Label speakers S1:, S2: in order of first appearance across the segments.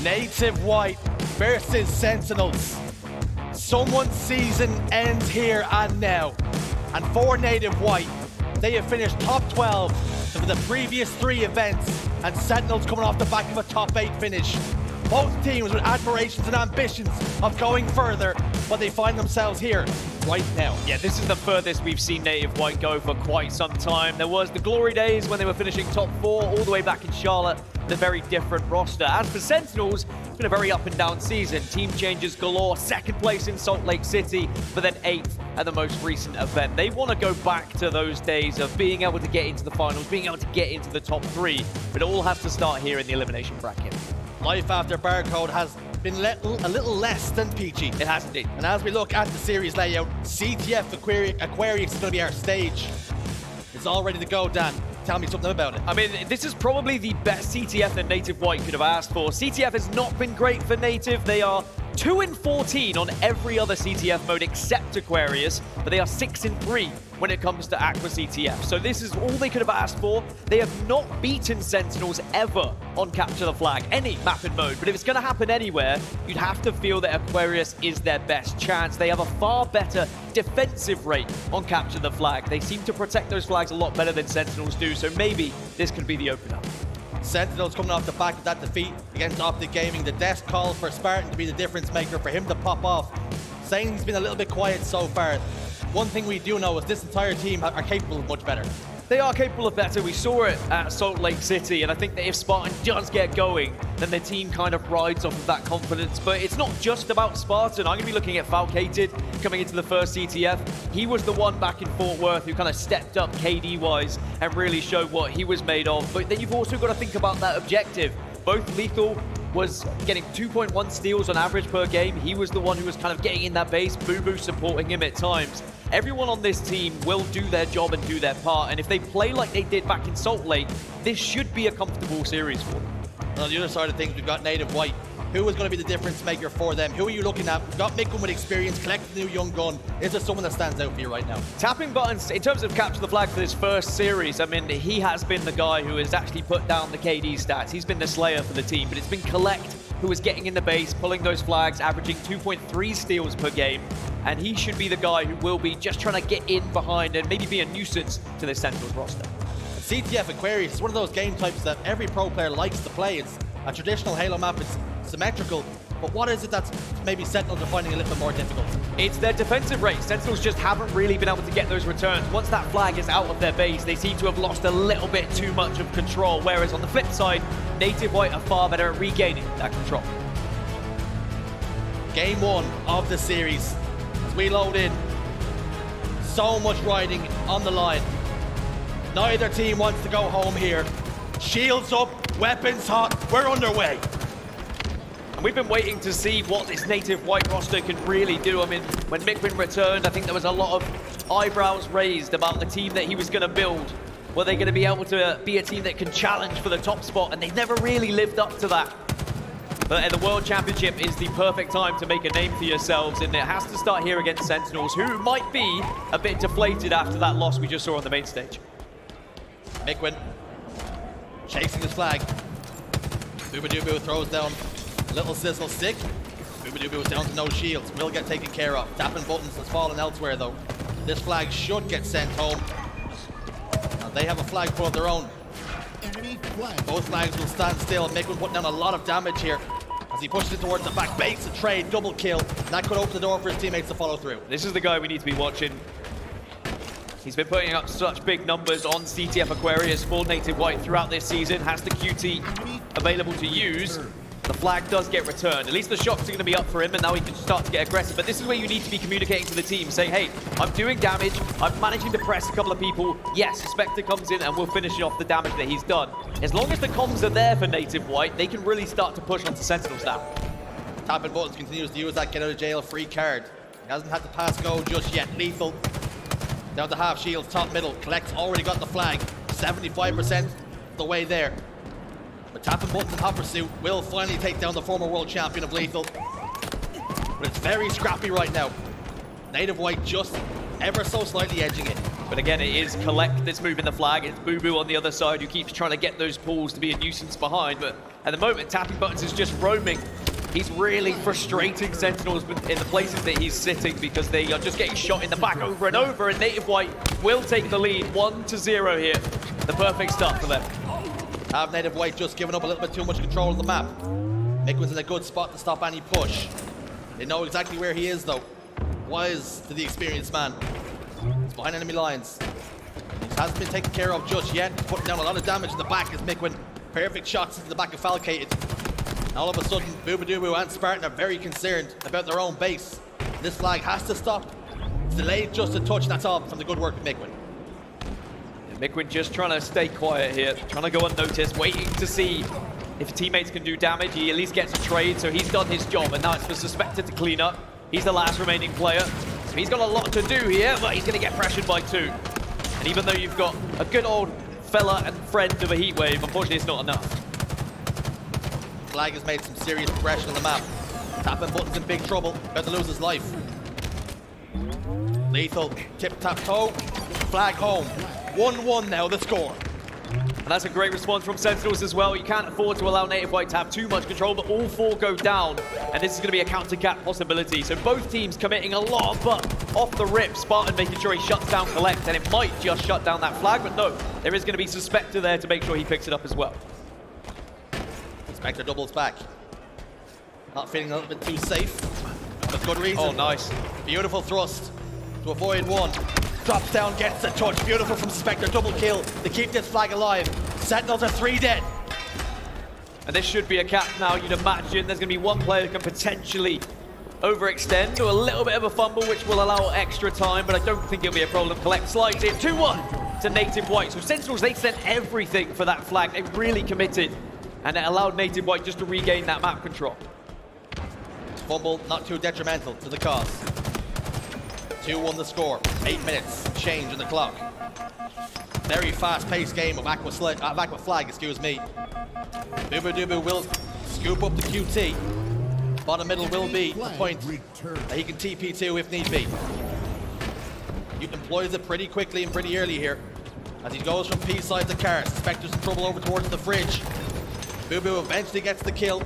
S1: Native White versus Sentinels. Someone's season ends here and now. And for Native White, they have finished top 12 for the previous 3 events, and Sentinels coming off the back of a top 8 finish. Both teams with aspirations and ambitions of going further, but they find themselves here right now.
S2: Yeah, this is the furthest we've seen Native White go for quite some time. There was the glory days when they were finishing top 4 all the way back in Charlotte, the very different roster. As for Sentinels, it's been a very up and down season. Team changes galore, 2nd place in Salt Lake City, but then 8th at the most recent event. They want to go back to those days of being able to get into the finals, being able to get into the top 3, but it all has to start here in the elimination bracket.
S1: Life after Barcode has been a little less than peachy.
S2: It has indeed.
S1: And as we look at the series layout, CTF Aquarius is going to be our stage. It's all ready to go, Dan. Tell me something about it.
S2: I mean, this is probably the best CTF that Native White could have asked for. CTF has not been great for Native. They are 2-14 on every other CTF mode except Aquarius, but they are 6-3 when it comes to Aqua CTF. So this is all they could have asked for. They have not beaten Sentinels ever on Capture the Flag, any map and mode. But if it's going to happen anywhere, you'd have to feel that Aquarius is their best chance. They have a far better defensive rate on Capture the Flag. They seem to protect those flags a lot better than Sentinels do, so maybe this could be the opener.
S1: Sentinels coming off the back of that defeat against Optic Gaming. The desk called for Spartan to be the difference maker, for him to pop off. Saying he's been a little bit quiet so far. One thing we do know is this entire team are capable of much better.
S2: They are capable of better. We saw it at Salt Lake City, and I think that if Spartan does get going, then the team kind of rides off of that confidence. But it's not just about Spartan. I'm going to be looking at Falcated coming into the first CTF. He was the one back in Fort Worth who kind of stepped up KD-wise and really showed what he was made of. But then you've also got to think about that objective. Both LethuL was getting 2.1 steals on average per game. He was the one who was kind of getting in that base, bubu supporting him at times. Everyone on this team will do their job and do their part, and if they play like they did back in Salt Lake, this should be a comfortable series for them.
S1: And on the other side of things, we've got Native White. Who is going to be the difference maker for them? Who are you looking at? We've got Mikwen with experience, Kuhlect the new young gun. Is there someone that stands out for you right now?
S2: Tapping buttons, in terms of Capture the Flag for this first series, I mean, he has been the guy who has actually put down the KD stats. He's been the slayer for the team, but it's been Kuhlect who is getting in the base, pulling those flags, averaging 2.3 steals per game. And he should be the guy who will be just trying to get in behind and maybe be a nuisance to the Sentinels roster.
S1: CTF Aquarius is one of those game types that every pro player likes to play. It's a traditional Halo map, it's symmetrical, but what is it that's maybe Sentinels are finding a little bit more difficult?
S2: It's their defensive rate. Sentinels just haven't really been able to get those returns. Once that flag is out of their base, they seem to have lost a little bit too much of control, whereas on the flip side, Native White are far better at regaining that control.
S1: Game 1 of the series. As we load in, so much riding on the line. Neither team wants to go home here. Shields up, weapons hot, we're underway.
S2: And we've been waiting to see what this Native White roster can really do. I mean, when Mikwen returned, I think there was a lot of eyebrows raised about the team that he was going to build. Were they going to be able to be a team that can challenge for the top spot? And they've never really lived up to that. But the World Championship is the perfect time to make a name for yourselves, and it has to start here against Sentinels, who might be a bit deflated after that loss we just saw on the main stage.
S1: Mikwen chasing his flag. Dubu throws down a little sizzle stick. Dubu is down to no shields. Will get taken care of. Tapping buttons has fallen elsewhere though. This flag should get sent home. Now they have a flag full of their own. Both flags will stand still. Mikwen putting down a lot of damage here as he pushes it towards the back. Baits a trade, double kill. That could open the door for his teammates to follow through.
S2: This is the guy we need to be watching. He's been putting up such big numbers on CTF Aquarius for Native White throughout this season. Has the QT available to use. The flag does get returned. At least the shots are going to be up for him, and now he can start to get aggressive. But this is where you need to be communicating to the team, saying, hey, I'm doing damage. I'm managing to press a couple of people. Yes, Suspector comes in, and we'll finish off the damage that he's done. As long as the comms are there for Native White, they can really start to push onto Sentinels now.
S1: Tapping buttons continues to use that get out of jail free card. He hasn't had the pass go just yet. LethuL down to half shields, top middle. Kuhlect's already got the flag. 75% the way there. But tapping buttons in hot pursuit will finally take down the former world champion of LethuL. But it's very scrappy right now. Native White just ever so slightly edging it.
S2: But again, it is Kuhlect that's moving the flag. It's bubu on the other side who keeps trying to get those pulls to be a nuisance behind. But at the moment, Tapping Buttons is just roaming. He's really frustrating Sentinels in the places that he's sitting because they are just getting shot in the back over and over. And Native White will take the lead 1-0 here. The perfect start for them.
S1: Have Native White just given up a little bit too much control of the map. Mikwen's in a good spot to stop any push. They know exactly where he is though. Wise to the experienced man. He's behind enemy lines. He hasn't been taken care of just yet. He's putting down a lot of damage in the back as Mikwen. Perfect shots into the back of Falcated. And all of a sudden, dubu and Spartan are very concerned about their own base. This flag has to stop. It's delayed just a touch, that's all from the good work of Mikwen.
S2: Mikwen just trying to stay quiet here, trying to go unnoticed, waiting to see if teammates can do damage. He at least gets a trade, so he's done his job, and now it's for Suspector to clean up. He's the last remaining player, so he's got a lot to do here, but he's going to get pressured by 2. And even though you've got a good old fella and friend of a heatwave, unfortunately it's not enough.
S1: Flag has made some serious progression on the map. Tapping Buttons in big trouble, about to lose his life. LethuL, tip-tap-toe, flag home. 1-1 now, the score.
S2: And that's a great response from Sentinels as well. You can't afford to allow Native White to have too much control, but all 4 go down. And this is going to be a counter-cap possibility. So both teams committing a lot, but off the rip, Spartan making sure he shuts down Kuhlect, and it might just shut down that flag, but no, there is going to be Suspector there to make sure he picks it up as well.
S1: Suspector doubles back. Not feeling a little bit too safe, with good reason.
S2: Oh, nice.
S1: Beautiful thrust to avoid 1. Drops down, gets the touch. Beautiful from Suspector, double kill to keep this flag alive. Sentinels are 3 dead.
S2: And this should be a cap now, you'd imagine. There's going to be 1 player who can potentially overextend, or a little bit of a fumble, which will allow extra time, but I don't think it'll be a problem. Kuhlect slides in, 2-1 to Native White. So Sentinels, they sent everything for that flag. They really committed, and it allowed Native White just to regain that map control.
S1: Fumble, not too detrimental to the cause. 2-1 the score. 8 minutes, change in the clock. Very fast-paced game of Aqua Flag, excuse me. Dubu will scoop up the QT. Bottom middle will be the point that he can TP to if need be. He employs it pretty quickly and pretty early here. As he goes from P side to car, Spectre's in trouble over towards the fridge. Bubu eventually gets the kill,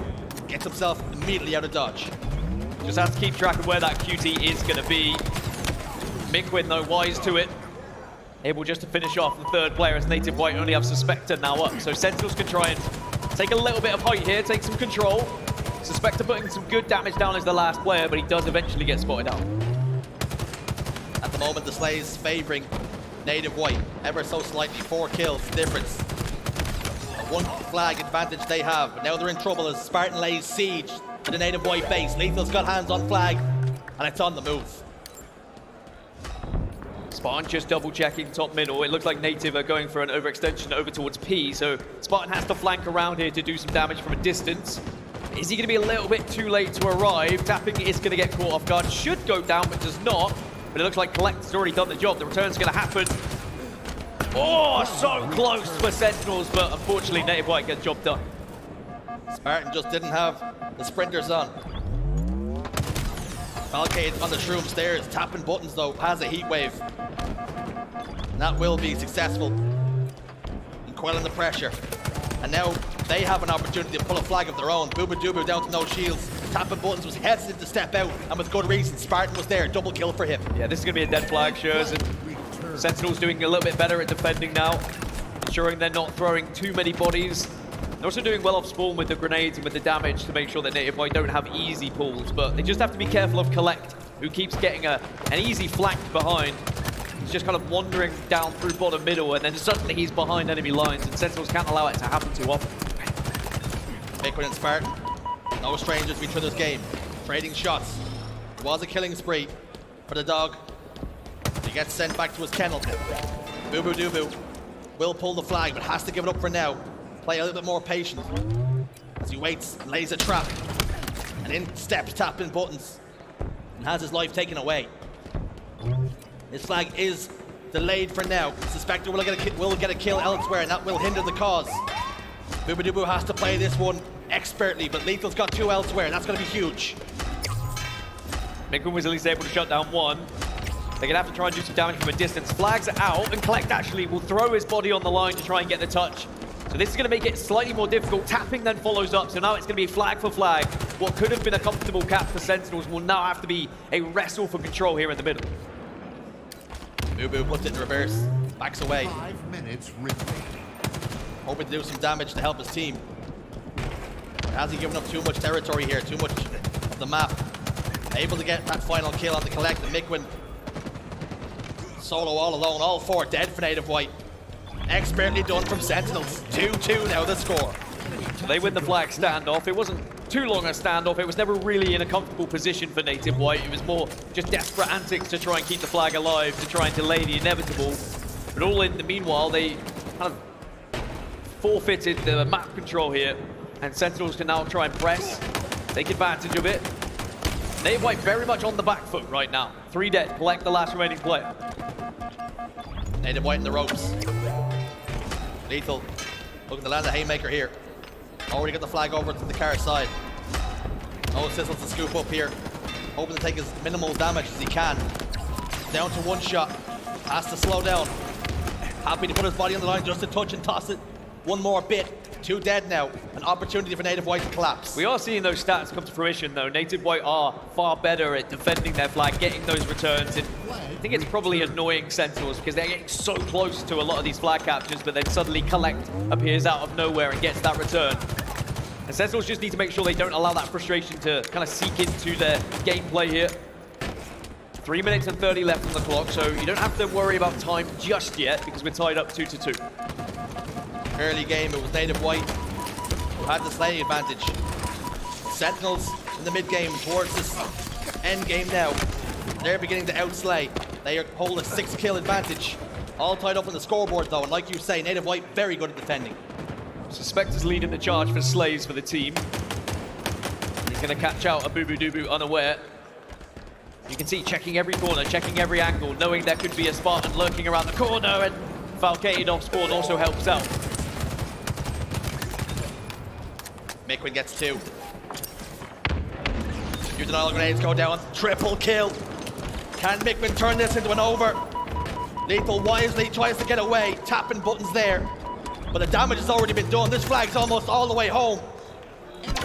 S1: gets himself immediately out of dodge.
S2: Just have to keep track of where that QT is going to be. Mikwen, though, wise to it. Able just to finish off the 3rd player as Native White only have Suspector now up. So Sentinels can try and take a little bit of height here, take some control. Suspector putting some good damage down as the last player, but he does eventually get spotted out.
S1: At the moment, the Slay is favouring Native White, ever so slightly. 4 kills difference. A 1 flag advantage they have, but now they're in trouble as Spartan lays siege to the Native White base. LethuL's got hands on flag, and it's on the move.
S2: Spartan just double checking top middle. It looks like Native are going for an overextension over towards P, so Spartan has to flank around here to do some damage from a distance. Is he going to be a little bit too late to arrive? Tapping is going to get caught off guard. Should go down, but does not. But it looks like Kuhlect has already done the job. The return's going to happen. Oh, so close for Sentinels, but unfortunately Native White gets the job done.
S1: Spartan just didn't have the sprinters on. Falcated on the shroom stairs, Tapping Buttons though, has a heat wave. And that will be successful in quelling the pressure. And now they have an opportunity to pull a flag of their own. Dubu down to no shields. Tapping Buttons was hesitant to step out, and with good reason. Spartan was there, double kill for him.
S2: Yeah, this is going to be a dead flag, Shurs, and Sentinels doing a little bit better at defending now, ensuring they're not throwing too many bodies. They're also doing well off spawn with the grenades and with the damage to make sure that Native White don't have easy pulls, but they just have to be careful of Kuhlect, who keeps getting an easy flank behind. He's just kind of wandering down through bottom middle, and then suddenly he's behind enemy lines, and Sentinels can't allow it to happen too often.
S1: Mikwen and Spartan, no strangers to each other's game. Trading shots. It was a killing spree for the dog. He gets sent back to his kennel. Dubu will pull the flag, but has to give it up for now. Play a little bit more patient as he waits and lays a trap. And in steps Tapping Buttons and has his life taken away. His flag is delayed for now. Suspector will get a kill elsewhere, and that will hinder the cause. Dubu has to play this one expertly, but LethuL's got 2 elsewhere, and that's going to be huge.
S2: Mikwen was at least able to shut down 1. They're gonna have to try and do some damage from a distance. Flags are out, and Kuhlect actually will throw his body on the line to try and get the touch. So this is gonna make it slightly more difficult. Tapping then follows up, so now it's gonna be flag for flag. What could have been a comfortable cap for Sentinels will now have to be a wrestle for control here in the middle.
S1: Bubu puts it in reverse, backs away.
S3: 5 minutes remaining.
S1: Hoping to do some damage to help his team. Has he given up too much territory here, too much of the map? Able to get that final kill on the Kuhlect, and Mikwen solo all alone, all 4 dead for Native White. Expertly done from Sentinels. 2-2 now the score.
S2: So they win the flag standoff. It wasn't too long a standoff. It was never really in a comfortable position for Native White. It was more just desperate antics to try and keep the flag alive, to try and delay the inevitable. But all in the meanwhile, they kind of forfeited the map control here, and Sentinels can now try and press, take advantage of it. Native White very much on the back foot right now. 3 dead, Kuhlect the last remaining player.
S1: Native White in the ropes. LethuL looking to land a haymaker here. Already got the flag over to the car side. Oh, Sizzles to scoop up here. Hoping to take as minimal damage as he can. Down to 1 shot. Has to slow down. Happy to put his body on the line just to touch and toss it. 1 more bit. 2 dead now. An opportunity for Native White to collapse.
S2: We are seeing those stats come to fruition though. Native White are far better at defending their flag, getting those returns. And I think it's probably annoying Sentinels because they're getting so close to a lot of these flag captures, but then suddenly Kuhlect appears out of nowhere and gets that return. And Sentinels just need to make sure they don't allow that frustration to kind of seep into their gameplay here. 3 minutes and 30 left on the clock, so you don't have to worry about time just yet because we're tied up 2-2.
S1: Early game, it was Native White who had the slaying advantage. Sentinels in the mid game towards this end game now. They're beginning to outslay. They hold a 6-kill advantage. All tied up on the scoreboard though, and like you say, Native White very good at defending.
S2: Suspector's leading the charge for slays for the team. He's going to catch out a bubu dubu unaware. You can see checking every corner, checking every angle, knowing there could be a Spartan lurking around the corner, and Falcated off spawn also helps out.
S1: Mikwen gets 2. Your denial grenades go down. Triple kill. Can Mikwen turn this into an over? LethuL wisely tries to get away. Tapping buttons there. But the damage has already been done. This flag's almost all the way home.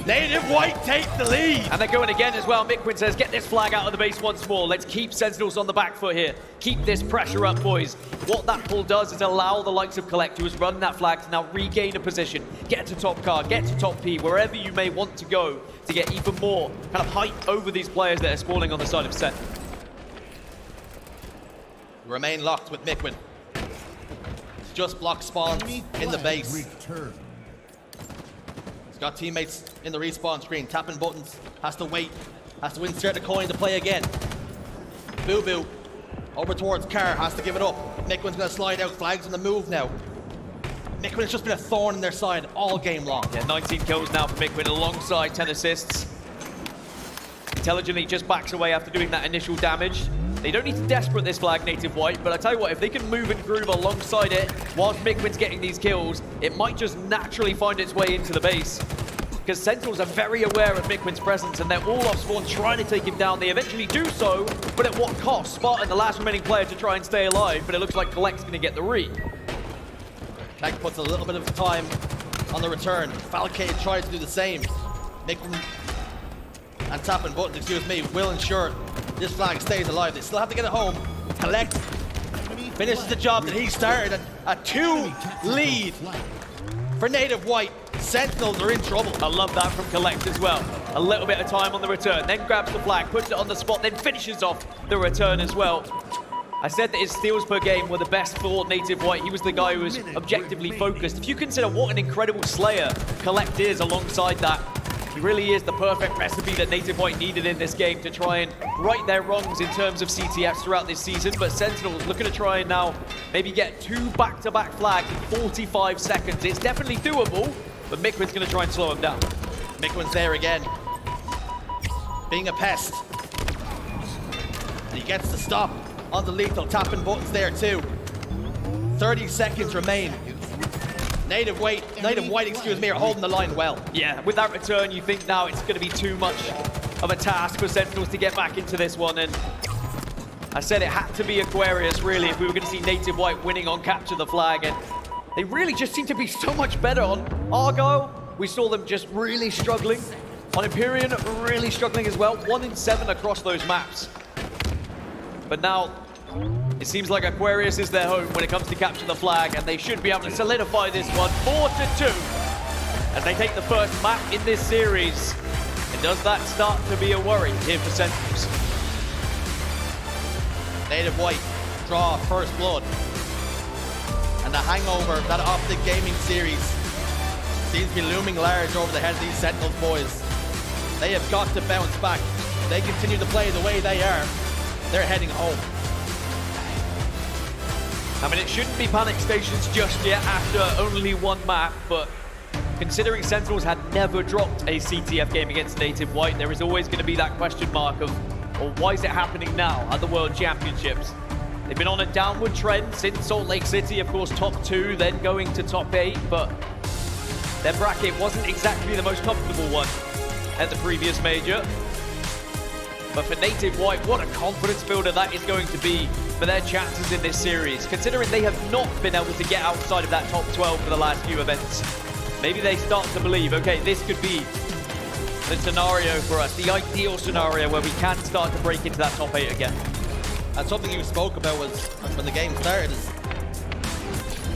S1: Native White take the lead.
S2: And they're going again as well. Mikwen says, get this flag out of the base once more. Let's keep Sentinels on the back foot here. Keep this pressure up, boys. What that pull does is allow the likes of Kuhlect, who has run that flag, to now regain a position. Get to top car, get to top P, wherever you may want to go to get even more kind of height over these players that are spawning on the side of Sen.
S1: Remain locked with Mikwen. It's just block spawns in the base.
S3: Return.
S1: He's got teammates in the respawn screen, tapping buttons, has to wait, has to insert the coin to play again. Bubu over towards Car, has to give it up. Mikwen's gonna slide out, flags on the move now. Mikwen has just been a thorn in their side all game long.
S2: Yeah, 19 kills now for Mikwen alongside 10 assists. Intelligently just backs away after doing that initial damage. They don't need to desperate this flag, Native White, but I tell you what, if they can move and groove alongside it whilst Mikwen's getting these kills, it might just naturally find its way into the base. Because Sentinels are very aware of Mikwen's presence and they're all off spawn trying to take him down. They eventually do so, but at what cost? Spartan, the last remaining player to try and stay alive, but it looks like Kuhlect's going to get the re.
S1: Kuhlect puts a little bit of time on the return. Falcated tries to do the same. Mikwen and tapping buttons, excuse me, will ensure this flag stays alive. They still have to get it home. Kuhlect finishes the job that he started. A 2 lead for Native White. Sentinels are in trouble.
S2: I love that from Kuhlect as well. A little bit of time on the return, then grabs the flag, puts it on the spot, then finishes off the return as well. I said that his steals per game were the best for Native White. He was the guy who was objectively focused. If you consider what an incredible slayer Kuhlect is alongside that, he really is the perfect recipe that Native White needed in this game to try and right their wrongs in terms of CTFs throughout this season. But Sentinels looking to try and now maybe get 2 back-to-back flags in 45 seconds. It's definitely doable, but Mikwen's going to try and slow him down.
S1: Mikwen's there again, being a pest. And he gets the stop on the LethuL, tapping buttons there too. 30 seconds remain. Native White, excuse me, are holding the line well.
S2: Yeah, with that return, you think now it's going to be too much of a task for Sentinels to get back into this one, and I said it had to be Aquarius, really, if we were going to see Native White winning on Capture the Flag. And they really just seem to be so much better. On Argyle, we saw them just really struggling. On Empyrean, really struggling as well. 1 in 7 across those maps. But now, it seems like Aquarius is their home when it comes to Capture the Flag, and they should be able to solidify this one 4-2 as they take the first map in this series. And does that start to be a worry here for Sentinels?
S1: Native White draw first blood. And the hangover of that Optic Gaming series seems to be looming large over the heads of these Sentinels boys. They have got to bounce back. If they continue to play the way they are, they're heading home.
S2: I mean, it shouldn't be panic stations just yet after only one map, but considering Sentinels had never dropped a CTF game against Native White, there is always going to be that question mark of, well, why is it happening now at the World Championships? They've been on a downward trend since Salt Lake City, of course, top 2, then going to top 8, but their bracket wasn't exactly the most comfortable one at the previous major. But for Native White, what a confidence builder that is going to be for their chances in this series, considering they have not been able to get outside of that top 12 for the last few events. Maybe they start to believe, okay, this could be the scenario for us, the ideal scenario where we can start to break into that top 8 again.
S1: And something you spoke about was when the game started is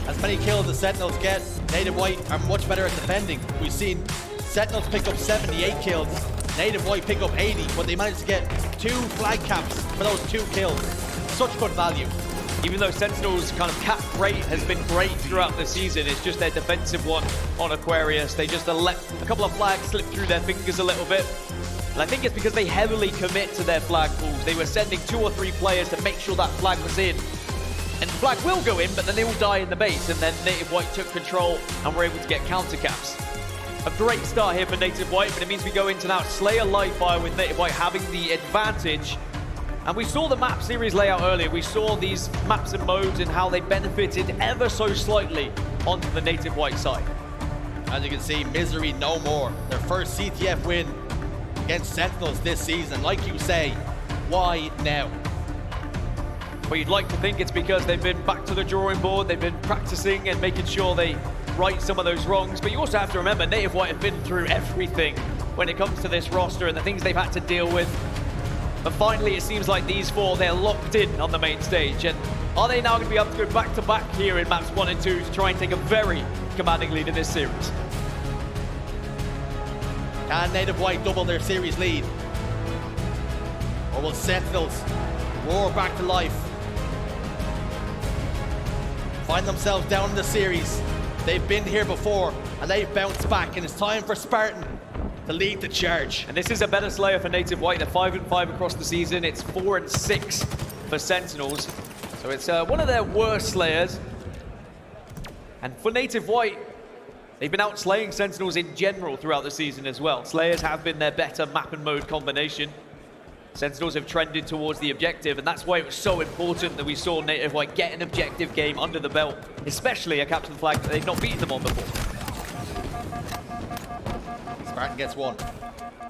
S1: as many kills as Sentinels get, Native White are much better at defending. We've seen Sentinels pick up 78 kills, Native White pick up 80, but they managed to get 2 flag caps for those 2 kills. Such good value.
S2: Even though Sentinels' kind of cap rate has been great throughout the season, it's just their defensive one on Aquarius. They just let a couple of flags slip through their fingers a little bit. And I think it's because they heavily commit to their flag pools. They were sending 2 or 3 players to make sure that flag was in. And the flag will go in, but then they will die in the base. And then Native White took control and were able to get counter caps. A great start here for Native White, but it means we go into now Slayer live fire with Native White having the advantage. And we saw the map series layout earlier. We saw these maps and modes and how they benefited ever so slightly onto the Native White side.
S1: As you can see, misery no more. Their first CTF win against Sentinels this season. Like you say, why now?
S2: Well, you'd like to think it's because they've been back to the drawing board. They've been practicing and making sure they right some of those wrongs. But you also have to remember, Native White have been through everything when it comes to this roster and the things they've had to deal with. And finally, it seems like these 4, they're locked in on the main stage. And are they now going to be able to go back-to-back here in maps 1 and 2 to try and take a very commanding lead in this series?
S1: Can Native White double their series lead? Or will Sentinels roar back to life? Find themselves down in the series. They've been here before, and they've bounced back, and it's time for Spartan to lead the charge.
S2: And this is a better Slayer for Native White. They're 5-5 across the season. It's 4-6 for Sentinels. So it's one of their worst Slayers. And for Native White, they've been out slaying Sentinels in general throughout the season as well. Slayers have been their better map and mode combination. Sentinels have trended towards the objective, and that's why it was so important that we saw Native White get an objective game under the belt, especially a Capture the Flag that they've not beaten them on before.
S1: Spartan gets 1.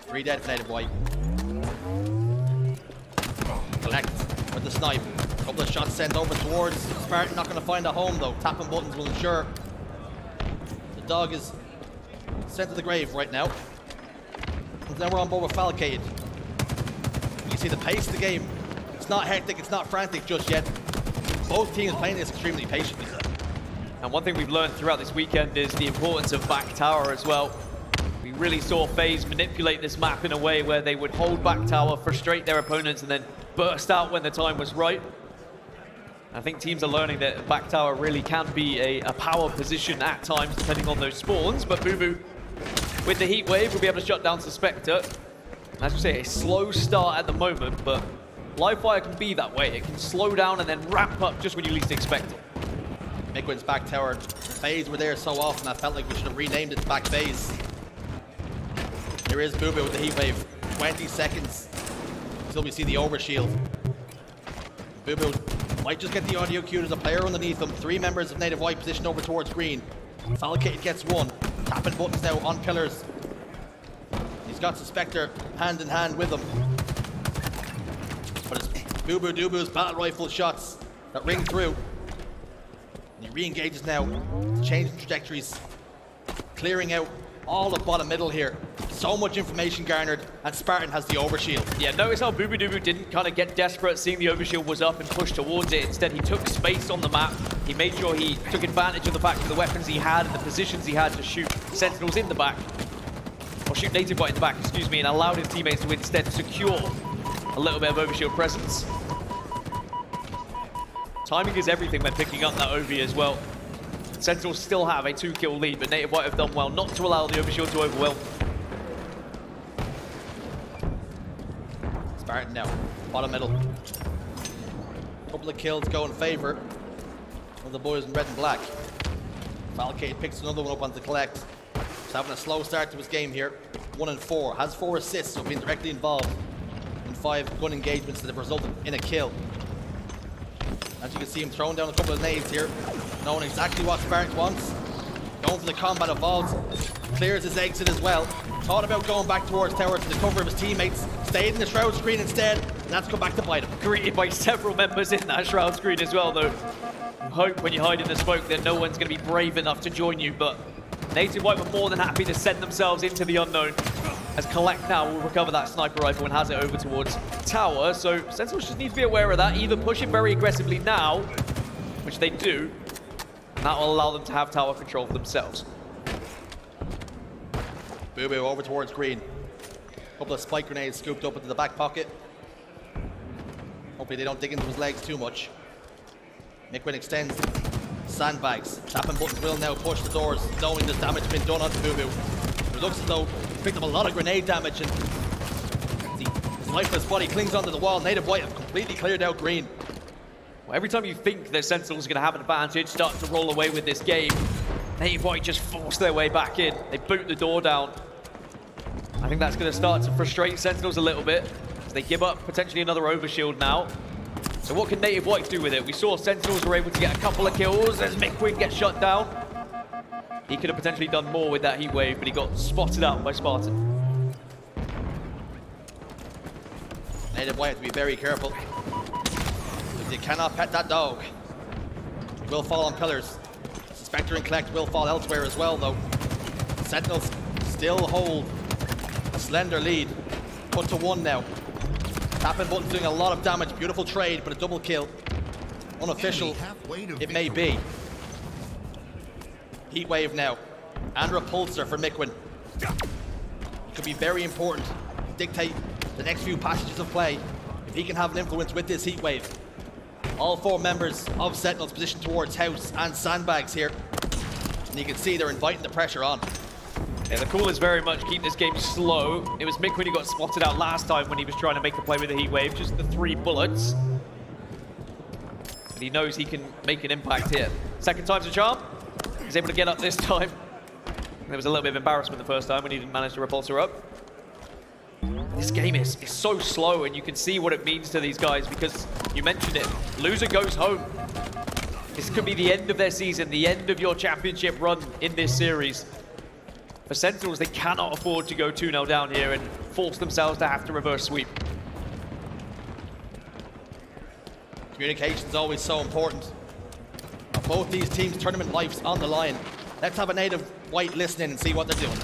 S1: 3 dead for Native White. Kuhlect with the snipe. A couple of shots sent over towards Spartan. Not going to find a home though. Tapping buttons will ensure the dog is sent to the grave right now. And then we're on board with Falcated. You see the pace of the game. It's not hectic, it's not frantic just yet. Both teams playing this extremely patiently.
S2: And one thing we've learned throughout this weekend is the importance of back tower as well. We really saw FaZe manipulate this map in a way where they would hold back tower, frustrate their opponents, and then burst out when the time was right. I think teams are learning that back tower really can be a power position at times, depending on those spawns. But bubu, with the heat wave, will be able to shut down Suspector. As you say, a slow start at the moment, but live fire can be that way. It can slow down and then ramp up just when you least expect it.
S1: Mikwen's back tower. FaZe were there so often, I felt like we should have renamed it back FaZe. Here is bubu with the heat wave. 20 seconds until we see the overshield. bubu might just get the audio cue. There's a player underneath him. 3 members of Native White positioned over towards green. Falcated gets 1. Tapping buttons now on pillars. He's got Suspector hand in hand with him. But it's Bubu Dubu's battle rifle shots that ring through. And he re-engages now, changing trajectories, clearing out all the bottom middle here. So much information garnered, and Spartan has the overshield.
S2: Yeah, notice how bubu dubu didn't kind of get desperate seeing the overshield was up and pushed towards it. Instead, he took space on the map. He made sure he took advantage of the fact of the weapons he had and the positions he had to shoot Sentinels in the back. Or shoot Native White in the back, excuse me, and allowed his teammates to instead secure a little bit of overshield presence. Timing is everything when picking up that OV as well. Sentinels still have a 2-kill lead, but Native White have done well not to allow the overshield to overwhelm.
S1: Spartan now, bottom middle. Couple of kills go in favor of the boys in red and black. Falcated picks another one up on the Kuhlect. He's having a slow start to his game here. 1 and 4, has 4 assists, so being directly involved in 5 gun engagements that have resulted in a kill. As you can see him throwing down a couple of nades here, knowing exactly what Spartan wants. Going for the combat evolves, clears his exit as well. Thought about going back towards tower to the cover of his teammates, stayed in the shroud screen instead, and that's come back to bite him.
S2: Greeted by several members in that shroud screen as well, though. You hope when you hide in the smoke that no one's going to be brave enough to join you, but Native White were more than happy to send themselves into the unknown, as Kuhlect now will recover that sniper rifle and has it over towards tower. So Sentinels just need to be aware of that, either push it very aggressively now, which they do, and that will allow them to have tower control for themselves.
S1: Bubu over towards green. Couple of spike grenades scooped up into the back pocket. Hopefully they don't dig into his legs too much. Mikwen extends sandbags. Tapping buttons will now push the doors, knowing there's damage been done onto Bubu. It looks as though he picked up a lot of grenade damage, and his lifeless body clings onto the wall. Native White have completely cleared out green.
S2: Well, every time you think that Sentinels are going to have an advantage, start to roll away with this game, Native White just force their way back in. They boot the door down. I think that's going to start to frustrate Sentinels a little bit, as they give up potentially another overshield now. So what can Native White do with it? We saw Sentinels were able to get a couple of kills as Mikwen gets shut down. He could have potentially done more with that heat wave, but he got spotted out by Spartan.
S1: Native White have to be very careful, because you cannot pet that dog. He will fall on pillars. Suspector and Kuhlect will fall elsewhere as well, though. Sentinels still hold a slender lead. Put to 1 now. Tapping button's doing a lot of damage. Beautiful trade, but a double kill. Unofficial, it may be. Heat wave now. And repulsor for Mikwen. It could be very important to dictate the next few passages of play if he can have an influence with this heat wave. All 4 members of Sentinels positioned towards house and sandbags here. And you can see they're inviting the pressure on.
S2: Yeah, the call is very much keep this game slow. It was Mikwen who got spotted out last time when he was trying to make a play with the heat wave, just the 3 bullets. But he knows he can make an impact here. Second time's a charm. He's able to get up this time. There was a little bit of embarrassment the first time when he didn't manage to repulse her up. This game is so slow, and you can see what it means to these guys, because you mentioned it. Loser goes home. This could be the end of their season, the end of your championship run in this series. For Sentinels, they cannot afford to go 2-0 down here and force themselves to have to reverse sweep.
S1: Communication's always so important. Both these teams' tournament life's on the line. Let's have a Native White listening and see what they're doing.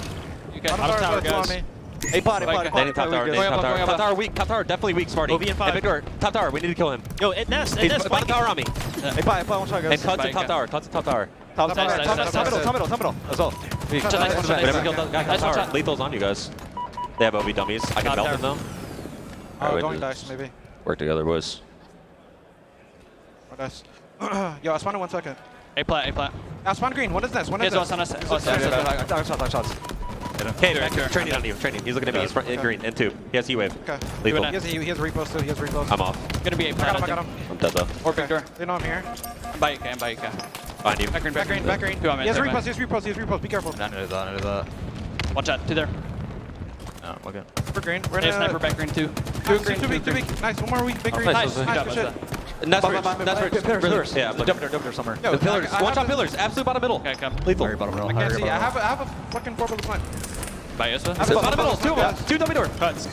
S3: Okay, out of tower, guys.
S4: Hey, pot. Top tower weak, top tower definitely weak, Sparty.
S3: OV and 5.
S4: Hey, Victor, top tower, we need to kill him.
S3: Yo, it nest,
S4: He's bottom tower on me.
S3: Yeah.
S4: Hey, pot, one shot, guys. And cut to top tower, Top middle, as well. Whatever killed that guy, top tower. Lethal's on you guys. They have OV dummies. I can melt them though.
S5: Oh, going dice, maybe.
S4: Work together, boys.
S5: Oh, dice. Yo, I spawned in 1 second.
S3: A plat.
S5: I spawned green. What is this?
S3: Here's one on us.
S4: Shots. Okay, Vector, training on you, He's looking at me, he's front in green, in 2. He has heat wave.
S5: Okay.
S4: Lethal.
S5: He has repost too,
S4: I'm off.
S3: Gonna be a
S5: I
S3: plat.
S5: got him.
S4: I'm dead though.
S3: Or Victor.
S5: They know I'm here.
S3: I'm by you.
S4: Behind you.
S3: Back green.
S5: He has repost, Be careful.
S4: Under that.
S3: Watch out, 2 there.
S4: No, okay.
S5: For green. We're
S3: Hey, sniper
S5: gonna...
S3: back green 2.
S5: Too weak. Nice, 1 more weak. Big green.
S4: Nice.
S3: Nice.
S5: Good shit.
S4: And that's pillars. Yeah,
S3: Jump there somewhere.
S4: the pillars. One shot pillars. Absolute bottom middle.
S3: Okay, come.
S4: Lethal.
S5: I can't see. I have a fucking 4 bullet snipe.
S3: By us.
S4: Bottom middle. 2 of them. 2 dummy door.
S3: Cuts.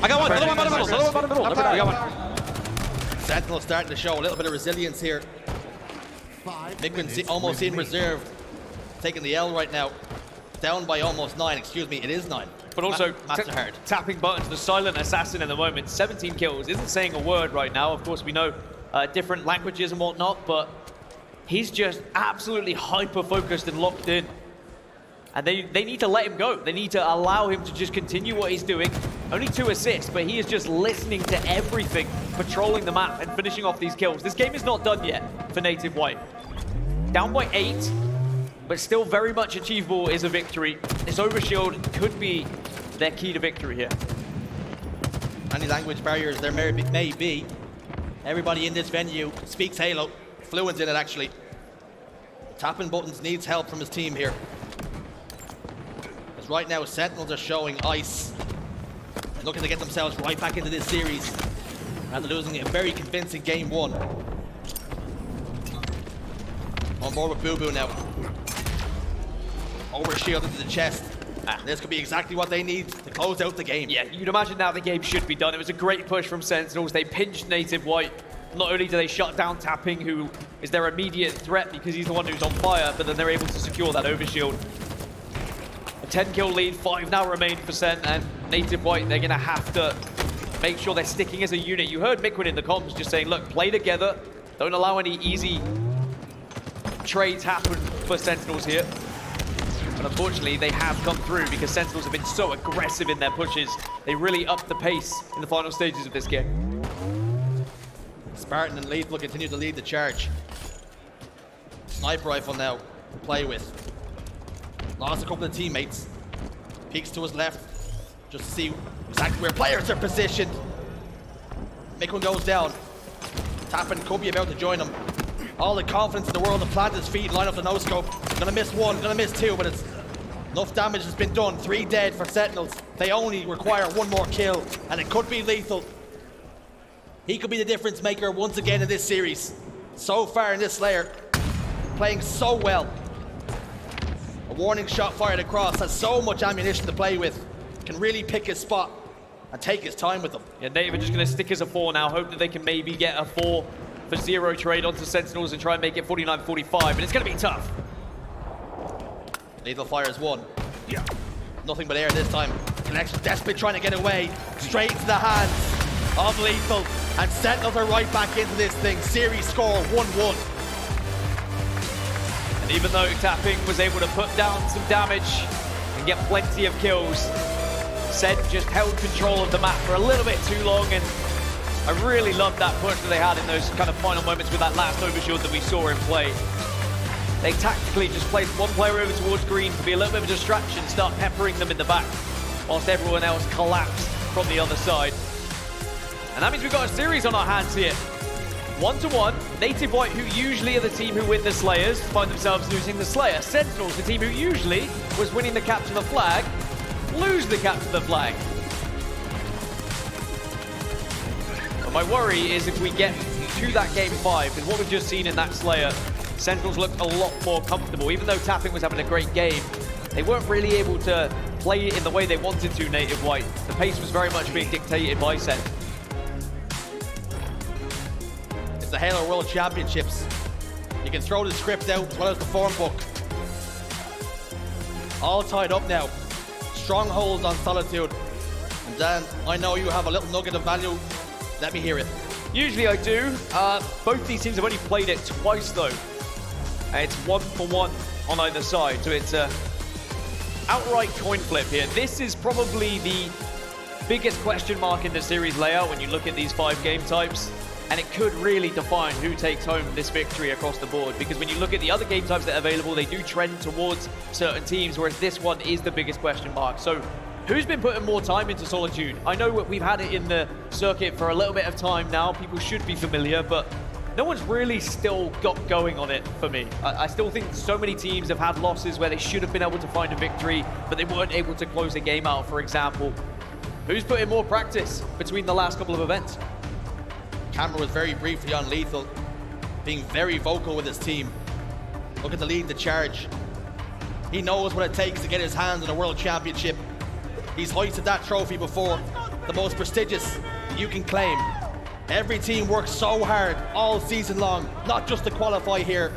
S4: I got one. Another one bottom middle. We got one.
S1: Sentinels starting to show a little bit of resilience here. Mikwen almost seemed reserved, taking the L right now. Down by almost 9, excuse me, it is 9.
S2: But also
S1: Maps are hard.
S2: tapping buttons, the silent assassin in the moment. 17 kills, isn't saying a word right now. Of course, we know different languages and whatnot, but he's just absolutely hyper-focused and locked in. And they need to let him go. They need to allow him to just continue what he's doing. Only 2 assists, but he is just listening to everything, patrolling the map and finishing off these kills. This game is not done yet for Native White. Down by 8, but still very much achievable is a victory. This overshield could be their key to victory here.
S1: Any language barriers there may be. Everybody in this venue speaks Halo, fluent in it actually. Tapping buttons needs help from his team here. As right now, Sentinels are showing ice. And looking to get themselves right back into this series after losing a very convincing game 1. On board with Bubu now. Overshield into the chest. This could be exactly what they need to close out the game.
S2: Yeah, you'd imagine now the game should be done. It was a great push from Sentinels. They pinched Native White. Not only do they shut down Tapping, who is their immediate threat because he's the one who's on fire, but then they're able to secure that overshield. A 10-kill lead, 5 now remain for Sent, and Native White, they're going to have to make sure they're sticking as a unit. You heard Mikwen in the comms just saying, look, play together. Don't allow any easy trades happen for Sentinels here. But unfortunately, they have come through because Sentinels have been so aggressive in their pushes. They really upped the pace in the final stages of this game.
S1: Spartan and LethuL continue to lead the charge. Sniper rifle now to play with. Lost a couple of teammates. Peeks to his left just to see exactly where players are positioned. Mikwen goes down. Tapping could be about to join him. All the confidence in the world to plant his feet, line up the no-scope. Gonna miss 1, gonna miss 2, but it's enough damage has been done. 3 dead for Sentinels. They only require 1 more kill, and it could be LethuL. He could be the difference maker once again in this series. So far in this Slayer, playing so well. A warning shot fired across, has so much ammunition to play with. Can really pick his spot and take his time with them.
S2: Yeah, Native are just going to stick as a 4 now, hope that they can maybe get a 4 for 0 trade onto Sentinels and try and make it 49-45, but it's going to be tough.
S1: LethuL fires 1. Yeah. Nothing but air this time. Kuhlect desperately trying to get away. Straight to the hands of LethuL. And Sentinels are right back into this thing. Series score 1-1.
S2: And even though Tapping was able to put down some damage and get plenty of kills, Sent just held control of the map for a little bit too long, and I really loved that push that they had in those kind of final moments with that last overshield that we saw in play. They tactically just placed 1 player over towards green to be a little bit of a distraction, start peppering them in the back, whilst everyone else collapsed from the other side. And that means we've got a series on our hands here. 1-1, Native White, who usually are the team who win the Slayers, find themselves losing the Slayer. Sentinels, the team who usually was winning the capture the flag, lose the capture the flag. But my worry is if we get to that game 5, because what we've just seen in that Slayer, Sentinels looked a lot more comfortable. Even though Tapping was having a great game, they weren't really able to play it in the way they wanted to, Native White. The pace was very much being dictated by Sent.
S1: It's the Halo World Championships. You can throw the script out as well as the form book. All tied up now. Strongholds on Solitude. And Dan, I know you have a little nugget of value. Let me hear it.
S2: Usually I do. Both these teams have only played it twice though. And it's 1-for-1 on either side. So it's a outright coin flip here. This is probably the biggest question mark in the series layout when you look at these 5 game types. And it could really define who takes home this victory across the board. Because when you look at the other game types that are available, they do trend towards certain teams, whereas this one is the biggest question mark. So who's been putting more time into Solitude? I know we've had it in the circuit for a little bit of time now. People should be familiar, but no one's really still got going on it for me. I still think so many teams have had losses where they should have been able to find a victory, but they weren't able to close a game out, for example. Who's put in more practice between the last couple of events?
S1: Camera was very briefly on LethuL, being very vocal with his team. Looking to lead the charge. He knows what it takes to get his hands on a world championship. He's hoisted that trophy before. the most prestigious you can claim. Every team works so hard all season long, not just to qualify here,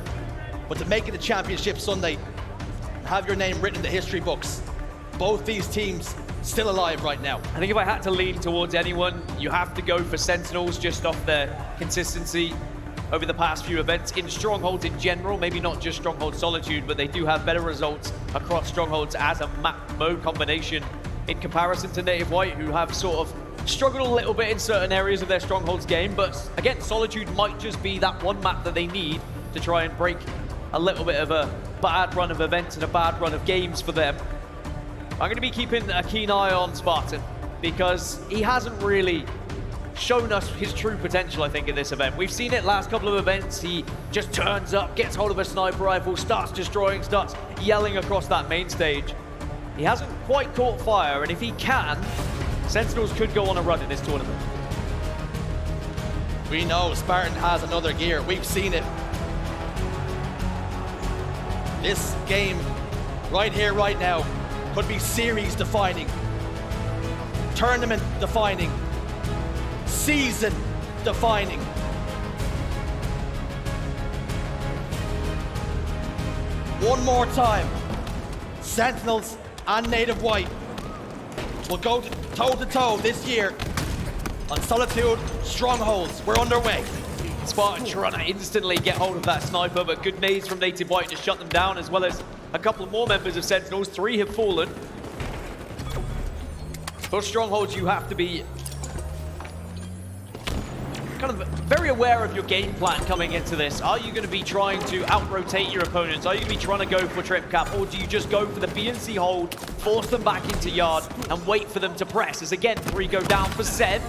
S1: but to make it a championship Sunday and have your name written in the history books. Both these teams still alive right now.
S2: I think if I had to lean towards anyone, you have to go for Sentinels just off their consistency over the past few events in Strongholds in general, maybe not just Stronghold Solitude, but they do have better results across Strongholds as a map mode combination in comparison to Native White, who have sort of struggled a little bit in certain areas of their Strongholds game. But again, Solitude might just be that one map that they need to try and break a little bit of a bad run of events and a bad run of games for them. I'm going to be keeping a keen eye on Spartan because he hasn't really shown us his true potential, I think, in this event. We've seen it last couple of events. He just turns up, gets hold of a sniper rifle, starts destroying, starts yelling across that main stage. He hasn't quite caught fire, and if he can, Sentinels could go on a run in this tournament.
S1: We know Spartan has another gear. We've seen it. This game, right here, right now, could be series defining, tournament defining, season defining. One more time, Sentinels and Native White will go toe to toe this year on Solitude Strongholds. We're underway.
S2: Spartan trying to instantly get hold of that sniper, but good nades from Native White to shut them down, as well as a couple more members of Sentinels. 3 have fallen. For Strongholds, you have to be kind of very aware of your game plan coming into this. Are you going to be trying to out-rotate your opponents? Are you going to be trying to go for trip cap, or do you just go for the B and C hold, force them back into yard, and wait for them to press? As again, 3 go down for Sen.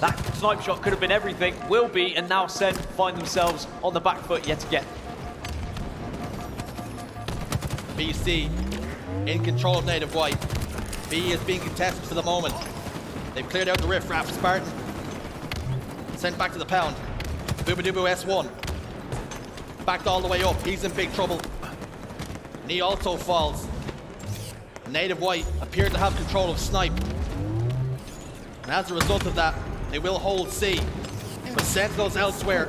S2: That snipe shot could have been everything, will be, and now Sen find themselves on the back foot yet again.
S1: BC in control of Native White. B is being contested for the moment. They've cleared out the riff-raff. Spartan sent back to the pound. Bubu S1 backed all the way up. He's in big trouble. And he also falls. Native White appeared to have control of snipe. And as a result of that, they will hold C. But Sentinels elsewhere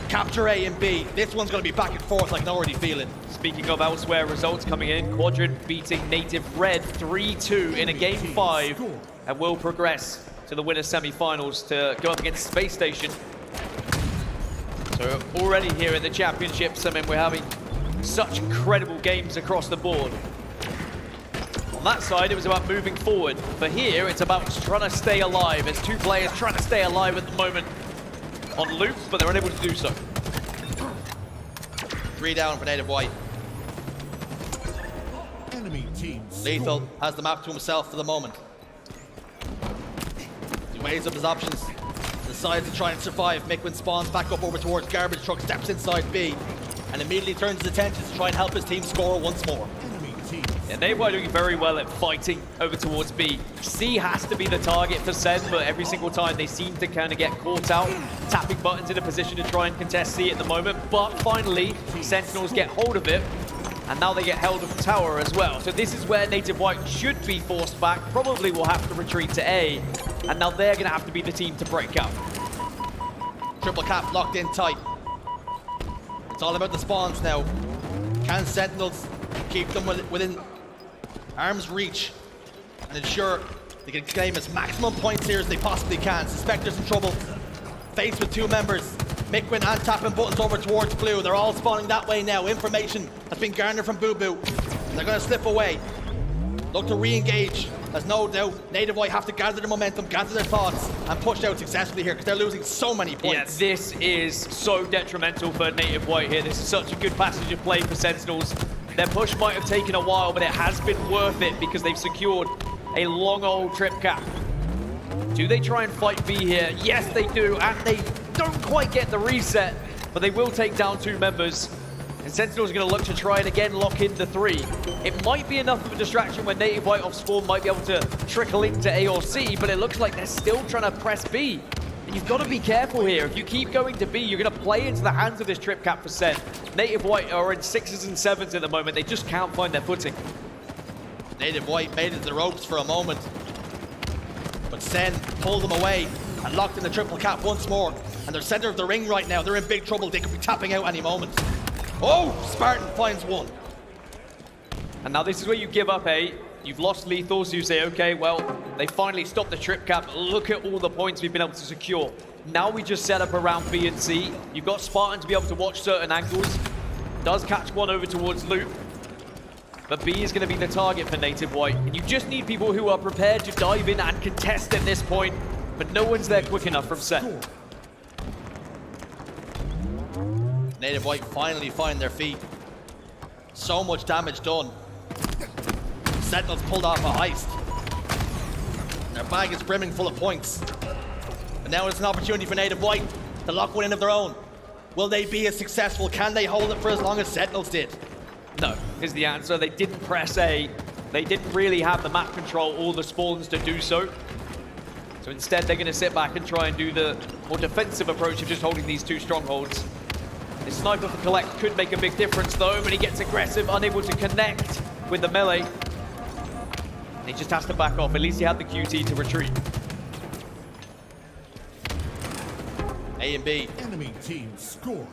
S1: capture A and B. This one's going to be back and forth, I can already feel it.
S2: Speaking of elsewhere, results coming in. Quadrant beating Native Red 3-2 in a game 5, and will progress to the winners semi-finals to go up against Space Station. So already here in the championships, I mean, we're having such incredible games across the board. On that side, it was about moving forward. For here, it's about trying to stay alive. There's 2 players trying to stay alive at the moment on loop, but they're unable to do so.
S1: 3 down for Native White. LethuL has the map to himself for the moment. He weighs up his options, decides to try and survive. Mikwen spawns back up over towards Garbage Truck, steps inside B, and immediately turns his attention to try and help his team score once more.
S2: Yeah, Native White doing very well at fighting over towards B. C has to be the target for Sen, but every single time they seem to kind of get caught out, tapping buttons in a position to try and contest C at the moment. But finally, Sentinels get hold of it, and now they get held of the tower as well. So this is where Native White should be forced back, probably will have to retreat to A, and now they're going to have to be the team to break out.
S1: Triple cap locked in tight. It's all about the spawns now. Can Sentinels keep them within arm's reach and ensure they can claim as maximum points here as they possibly can? Suspector's in trouble, faced with 2 members. Mikwen and tapping buttons over towards blue. They're all spawning that way now. Information has been garnered from bubu. They're going to slip away. Look to re-engage. There's no doubt Native White have to gather their momentum, gather their thoughts, and push out successfully here because they're losing so many points.
S2: Yeah, this is so detrimental for Native White here. This is such a good passage of play for Sentinels. Their push might have taken a while, but it has been worth it because they've secured a long old trip cap. Do they try and fight B here? Yes, they do, and they don't quite get the reset, but they will take down 2 members. And Sentinels are going to look to try and again lock in the 3. It might be enough of a distraction when Native White off spawn might be able to trickle into A or C, but it looks like they're still trying to press B. And you've got to be careful here. If you keep going to B, you're going to play into the hands of this trip cap for Sen. Native White are in 6s and 7s at the moment. They just can't find their footing.
S1: Native White made it to the ropes for a moment. But Sen pulled them away and locked in the triple cap once more. And they're center of the ring right now. They're in big trouble. They could be tapping out any moment. Oh, Spartan finds one.
S2: And now this is where you give up, eh? You've lost LethuL, so you say, okay, well, they finally stopped the trip cap. Look at all the points we've been able to secure. Now we just set up around B and C. You've got Spartan to be able to watch certain angles. Does catch one over towards Loop. But B is going to be the target for Native White. And you just need people who are prepared to dive in and contest at this point. But no one's there quick enough from Sen.
S1: Native White finally find their feet. So much damage done. Sentinels pulled off a heist. Their bag is brimming full of points. And now it's an opportunity for Native White to lock one in of their own. Will they be as successful? Can they hold it for as long as Sentinels did?
S2: No, is the answer. They didn't press A. They didn't really have the map control or the spawns to do so. So instead, they're going to sit back and try and do the more defensive approach of just holding these two strongholds. This sniper for Kuhlect could make a big difference though, but he gets aggressive, unable to connect with the melee. And he just has to back off. At least he had the QT to retreat.
S1: A and B.
S6: Enemy team score.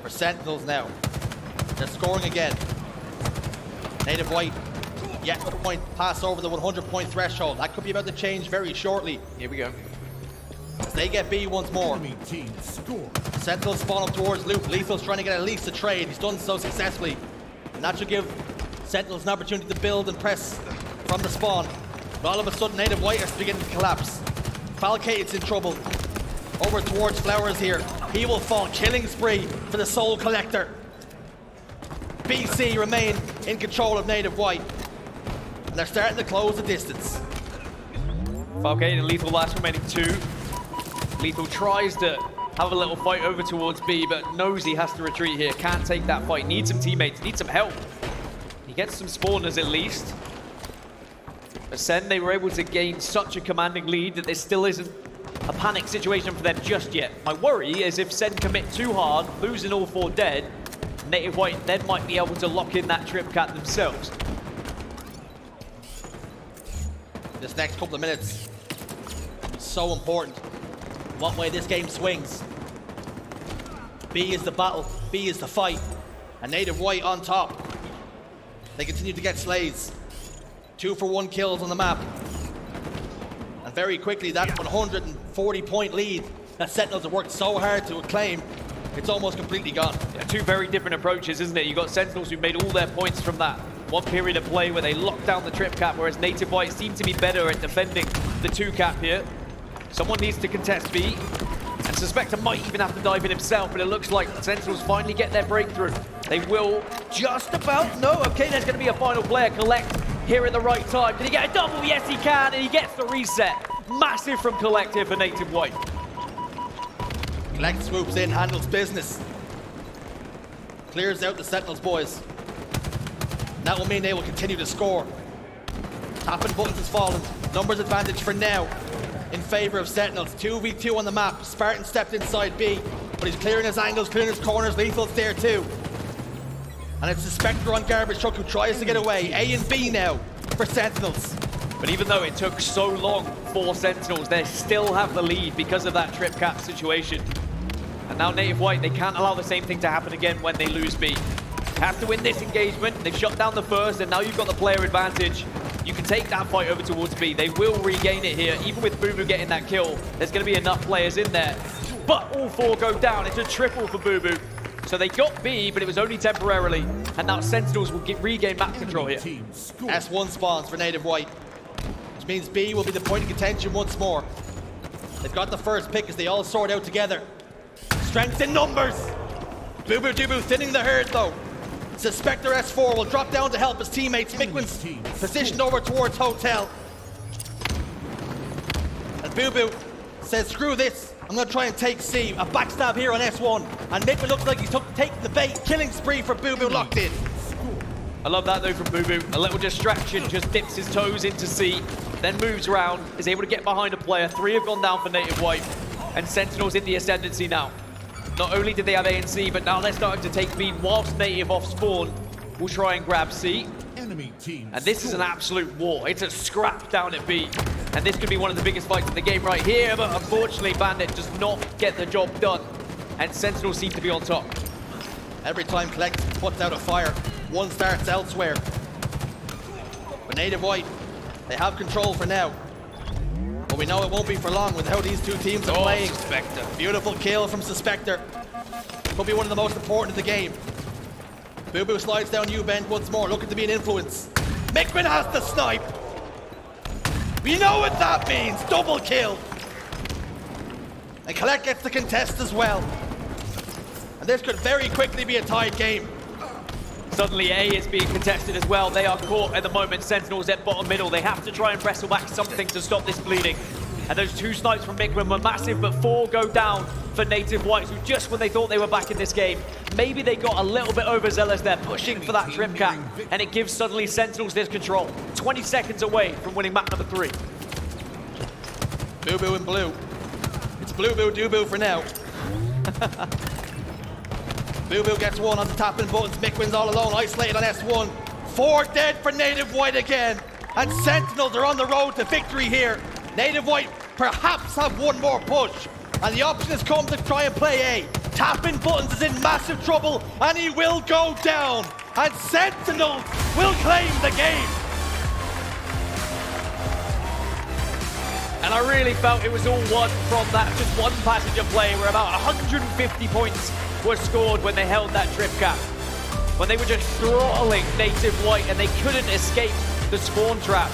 S1: For Sentinels now. They're scoring again. Native White yet to point pass over the 100-point threshold. That could be about to change very shortly.
S2: Here we go.
S1: As they get B once more.
S6: Enemy team score.
S1: Sentinels spawn up towards Loop. LethuL's trying to get at least a trade. He's done so successfully. And that should give Sentinels an opportunity to build and press from the spawn. But all of a sudden, Native White is beginning to collapse. Falcated's in trouble. Over towards Flowers here. He will fall. Killing spree for the Soul Collector. BC remain in control of Native White. And they're starting to close the distance.
S2: Falcated and LethuL last remaining 2. LethuL tries to have a little fight over towards B, but knows he has to retreat here. Can't take that fight. Needs some teammates. Needs some help. He gets some spawners at least. But Sen, they were able to gain such a commanding lead that there still isn't a panic situation for them just yet. My worry is if Sen commit too hard, losing all 4 dead, Native White then might be able to lock in that trip cat themselves.
S1: This next couple of minutes is so important. What way this game swings. B is the battle, B is the fight, and Native White on top. They continue to get slays. 2-for-1 kills on the map. And very quickly, that 140-point lead that Sentinels have worked so hard to acclaim, it's almost completely gone.
S2: Yeah, 2 very different approaches, isn't it? You've got Sentinels who made all their points from that one period of play where they locked down the trip cap, whereas Native White seem to be better at defending the 2 cap here. Someone needs to contest B, and Suspector might even have to dive in himself, but it looks like Sentinels finally get their breakthrough. They will just about, no, okay, there's gonna be a final player. Kuhlect here at the right time. Can he get a double? Yes, he can, and he gets the reset. Massive from Kuhlect here for Native White.
S1: Kuhlect swoops in, handles business. Clears out the Sentinels boys. That will mean they will continue to score. Tapping buttons has fallen. Numbers advantage for now in favor of Sentinels. 2v2 on the map. Spartan stepped inside B, but he's clearing his angles, clearing his corners. LethuL's there too. And it's Suspector on garbage truck who tries to get away. A and B now for Sentinels.
S2: But even though it took so long for Sentinels, they still have the lead because of that trip cap situation. And now Native White, they can't allow the same thing to happen again when they lose B. Have to win this engagement. They've shut down the first, and now you've got the player advantage. You can take that fight over towards B. They will regain it here. Even with bubu getting that kill, there's going to be enough players in there. But all 4 go down. It's a triple for bubu. So they got B, but it was only temporarily. And now Sentinels will regain map control here.
S1: S1 spawns for Native White, which means B will be the point of contention once more. They've got the first pick as they all sort out together. Strength in numbers. Bubu Dubu thinning the herd though. Suspector S4 will drop down to help his teammates. Mikwen's positioned over towards Hotel. And Bubu says, screw this. I'm going to try and take C. A backstab here on S1. And Mikwen looks like he's taking the bait. Killing spree for Bubu locked in.
S2: I love that though from bubu. A little distraction, just dips his toes into C, then moves around, is able to get behind a player. 3 have gone down for Native White. And Sentinels in the ascendancy now. Not only did they have A and C, but now they're starting to take B whilst Native off spawn will try and grab C.
S6: Enemy team
S2: And this is an absolute war. It's a scrap down at B. And this could be one of the biggest fights in the game right here, but unfortunately Bandit does not get the job done. And Sentinels seem to be on top.
S1: Every time Kuhlect puts out a fire, one starts elsewhere. But Native White, they have control for now. But we know it won't be for long with how these two teams are playing.
S2: Suspector.
S1: Beautiful kill from Suspector. Could be one of the most important of the game. Bubu slides down U-bend once more, looking to be an influence. Mikwen has to snipe! We know what that means, double kill! And Kuhlect gets the contest as well. And this could very quickly be a tied game.
S2: Suddenly A is being contested as well. They are caught at the moment. Sentinels at bottom middle. They have to try and wrestle back something to stop this bleeding. And those 2 snipes from Mikwen were massive, but 4 go down for Native Whites, who just when they thought they were back in this game, maybe they got a little bit overzealous there, pushing for that trip cap, and it gives suddenly Sentinels this control. 20 seconds away from winning map number 3.
S1: Bubu in blue. It's Blubu Dubu for now. Bubu gets one on the tapping buttons. Mikwen's all alone, isolated on S1. 4 dead for Native White again. And Sentinels are on the road to victory here. Native White perhaps have one more push. And the option has come to try and play A. Tapping buttons is in massive trouble, and he will go down. And Sentinels will claim the game.
S2: And I really felt it was all won from that just one passage of play where about 150 points were scored when they held that trip cap. When they were just throttling Native White and they couldn't escape the spawn trap.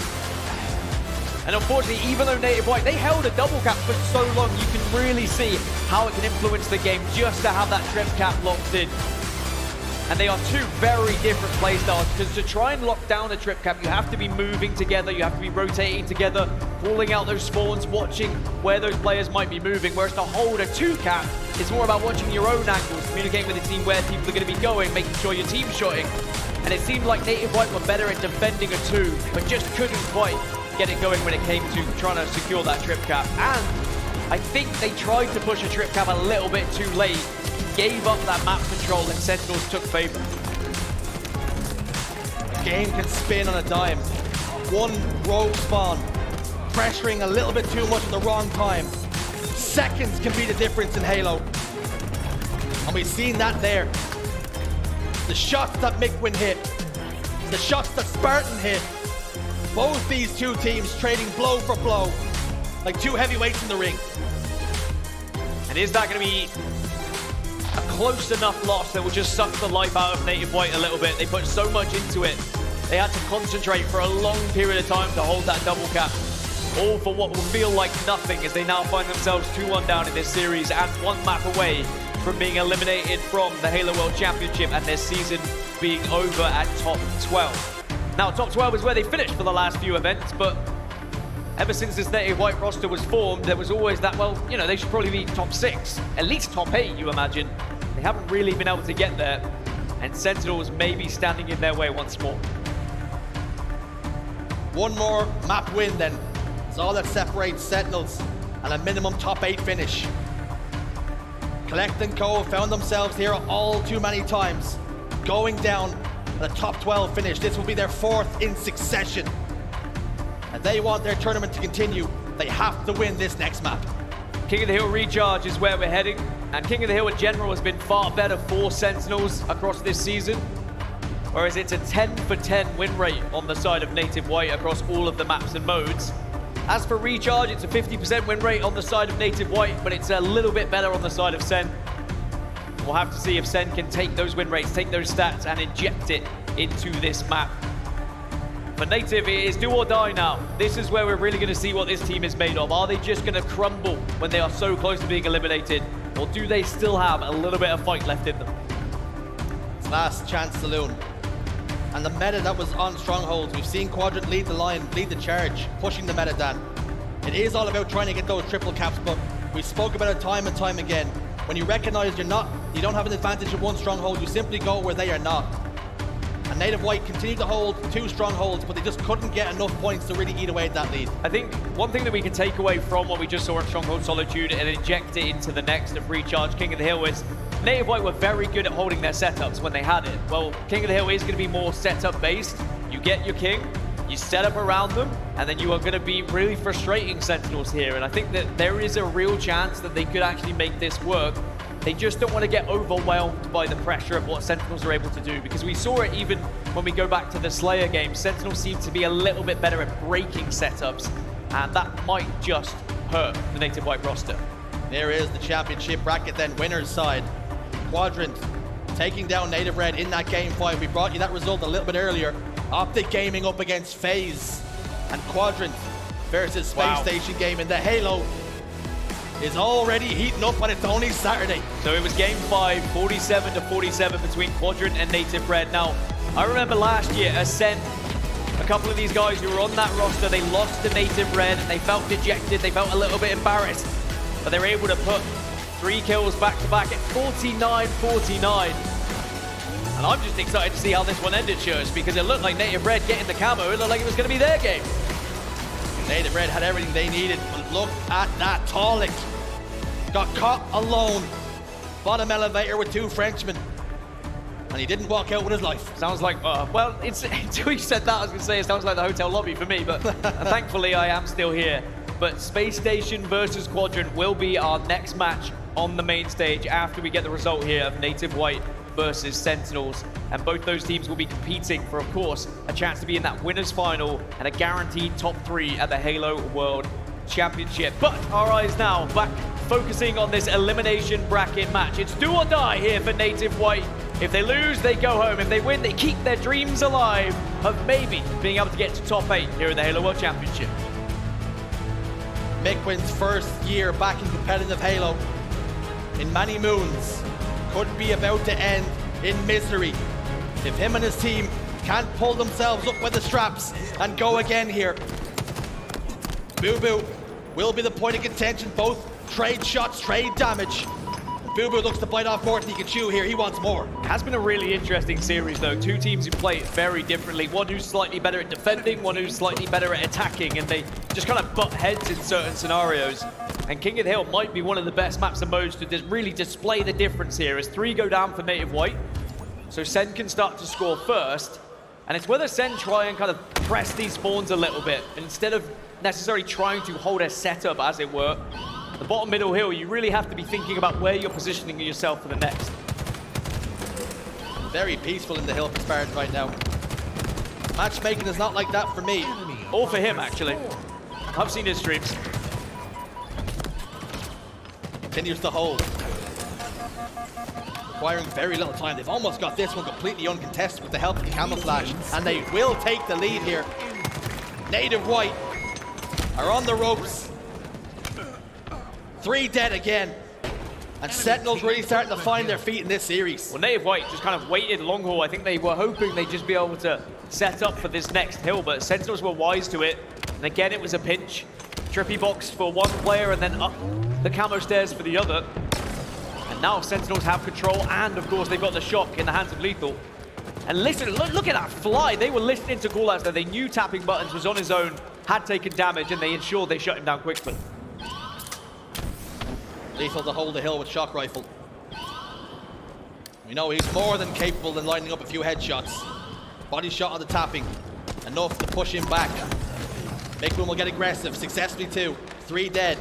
S2: And unfortunately, even though Native White, they held a double cap for so long, you can really see how it can influence the game just to have that trip cap locked in. And they are 2 very different playstyles, because to try and lock down a trip cap, you have to be moving together, you have to be rotating together, calling out those spawns, watching where those players might be moving, whereas to hold a 2 cap, it's more about watching your own angles, communicating with the team where people are going to be going, making sure your team's shotting. And it seemed like Native White were better at defending a 2, but just couldn't quite get it going when it came to trying to secure that trip cap. And I think they tried to push a trip cap a little bit too late, gave up that map control, and Sentinels took favor.
S1: The game can spin on a dime. One rogue spawn, pressuring a little bit too much at the wrong time. Seconds can be the difference in Halo. And we've seen that there. The shots that Mikwen hit, the shots that Spartan hit, both these 2 teams trading blow for blow, like 2 heavyweights in the ring.
S2: And is that going to be a close enough loss that will just suck the life out of Native White a little bit? They put so much into it. They had to concentrate for a long period of time to hold that double cap. All for what will feel like nothing as they now find themselves 2-1 down in this series and 1 map away from being eliminated from the Halo World Championship and their season being over at top 12. Now, top 12 is where they finished for the last few events, but ever since this Native White roster was formed, there was always that, well, you know, they should probably be top 6, at least top 8, you imagine. They haven't really been able to get there, and Sentinels may be standing in their way once more.
S1: One more map win then. It's all that separates Sentinels and a minimum top 8 finish. Kuhlect and Co found themselves here all too many times, going down at a top 12 finish. This will be their 4th in succession. And they want their tournament to continue. They have to win this next map.
S2: King of the Hill Recharge is where we're heading, and King of the Hill in general has been far better for Sentinels across this season, whereas it's a 10 for 10 win rate on the side of Native White across all of the maps and modes. As for Recharge, it's a 50% win rate on the side of Native White, but it's a little bit better on the side of Sen. We'll have to see if Sen can take those win rates, take those stats, and inject it into this map. For Native, it is do or die now. This is where we're really going to see what this team is made of. Are they just going to crumble when they are so close to being eliminated? Or do they still have a little bit of fight left in them?
S1: It's last chance saloon. And the meta that was on Strongholds, we've seen Quadrant lead the line, lead the charge, pushing the meta down. It is all about trying to get those triple caps, but we spoke about it time and time again. When you recognize you don't have an advantage in one stronghold, you simply go where they are not. And Native White continued to hold 2 strongholds, but they just couldn't get enough points to really eat away at that lead.
S2: I think one thing that we can take away from what we just saw in Stronghold Solitude and inject it into the next of Recharge King of the Hill is Native White were very good at holding their setups when they had it. Well, King of the Hill is going to be more setup based. You get your king, You set up around them, and then you are going to be really frustrating Sentinels here. And I think that there is a real chance that they could actually make this work. They just don't want to get overwhelmed by the pressure of what Sentinels are able to do, because we saw it even when we go back to the Slayer game. Sentinels seem to be a little bit better at breaking setups, and that might just hurt the Native White roster.
S1: There is the championship bracket then, winner's side. Quadrant taking down Native Red in that game 5. We brought you that result a little bit earlier. Optic Gaming up against FaZe, and Quadrant versus Space Station game in the Halo is already heating up, and it's only Saturday.
S2: So it was game 5, 47-47 between Quadrant and Native Red. Now, I remember last year, Ascent, a couple of these guys who were on that roster, they lost to Native Red, and they felt dejected, they felt a little bit embarrassed, but they were able to put 3 kills back-to-back at 49-49. And I'm just excited to see how this one ended, Church, because it looked like Native Red getting the camo, it looked like it was going to be their game.
S1: Native Red had everything they needed, but look at that. Kuhlect got caught alone. Bottom elevator with 2 Frenchmen, and he didn't walk out with his life.
S2: Sounds like, well, until you said that, I was going to say it sounds like the hotel lobby for me, but thankfully I am still here. But Space Station versus Quadrant will be our next match on the main stage after we get the result here of Native White versus Sentinels, and both those teams will be competing for, of course, a chance to be in that winners final and a guaranteed top 3 at the Halo World Championship. But our eyes now back focusing on this elimination bracket match. It's do or die here for Native White. If they lose, they go home. If they win, they keep their dreams alive of maybe being able to get to top 8 here at the Halo World Championship.
S1: Mikwen's first year back in competitive Halo in many moons could be about to end in misery if him and his team can't pull themselves up by the straps and go again here. Bubu will be the point of contention, both trade shots, trade damage. Bubu looks to bite off more than he can chew here. He wants more.
S2: It has been a really interesting series, though. 2 teams who play it very differently. One who's slightly better at defending, one who's slightly better at attacking, and they just kind of butt heads in certain scenarios. And King of the Hill might be one of the best maps and modes to really display the difference here, as 3 go down for Native White. So Sen can start to score first, and it's whether Sen try and kind of press these spawns a little bit, instead of necessarily trying to hold a setup, as it were. The bottom middle hill, you really have to be thinking about where you're positioning yourself for the next.
S1: Very peaceful in the hill for Spartan right now. Matchmaking is not like that for me.
S2: Or for him, actually. I've seen his streams.
S1: Continues to hold. Requiring very little time. They've almost got this one completely uncontested with the help of the camouflage, and they will take the lead here. Native White are on the ropes. 3 dead again. And Sentinels really starting to find their feet in this series.
S2: Well, Native White just kind of waited long haul. I think they were hoping they'd just be able to set up for this next hill, but Sentinels were wise to it. And again, it was a pinch. Trippy box for one player and then up the camo stairs for the other. And now Sentinels have control, and of course they've got the shock in the hands of LethuL. And listen, look at that fly. They were listening to Kuhlect there. They knew tapping buttons was on his own, had taken damage, and they ensured they shut him down quickly.
S1: LethuL to hold the hill with shock rifle. We know he's more than capable in lining up a few headshots. Body shot on the tapping, enough to push him back. Mikwen will get aggressive, successfully too. 3 dead.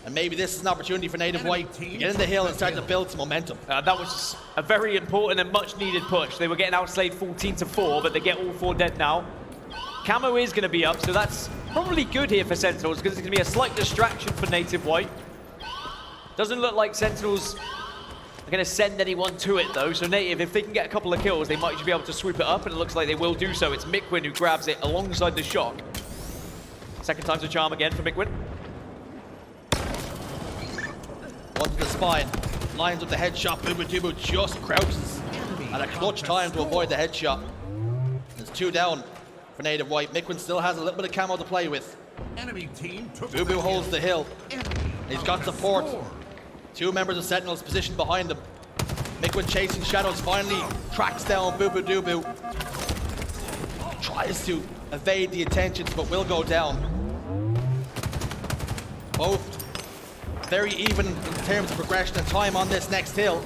S1: And maybe this is an opportunity for Native White to get in the hill and start to build some momentum.
S2: That was a very important and much needed push. They were getting outslayed 14-4, but they get all 4 dead now. Camo is going to be up, so that's probably good here for Sentinels, because it's going to be a slight distraction for Native White. Doesn't look like Sentinels are going to send anyone to it, though. So Native, if they can get a couple of kills, they might just be able to swoop it up, and it looks like they will do so. It's Mikwen who grabs it alongside the shock. Second time's a charm again for Mikwen.
S1: One to the spine. Lines with the headshot. Dubu just crouches at a clutch time to avoid the headshot. There's 2 down for Native White. Mikwen still has a little bit of camo to play with.
S6: Enemy team took
S1: Bubu holds the hill. He's got support. 2 members of Sentinels positioned behind him. Mikwen chasing shadows, finally tracks down Dubu. Tries to evade the attentions, but will go down. Both very even in terms of progression and time on this next hill.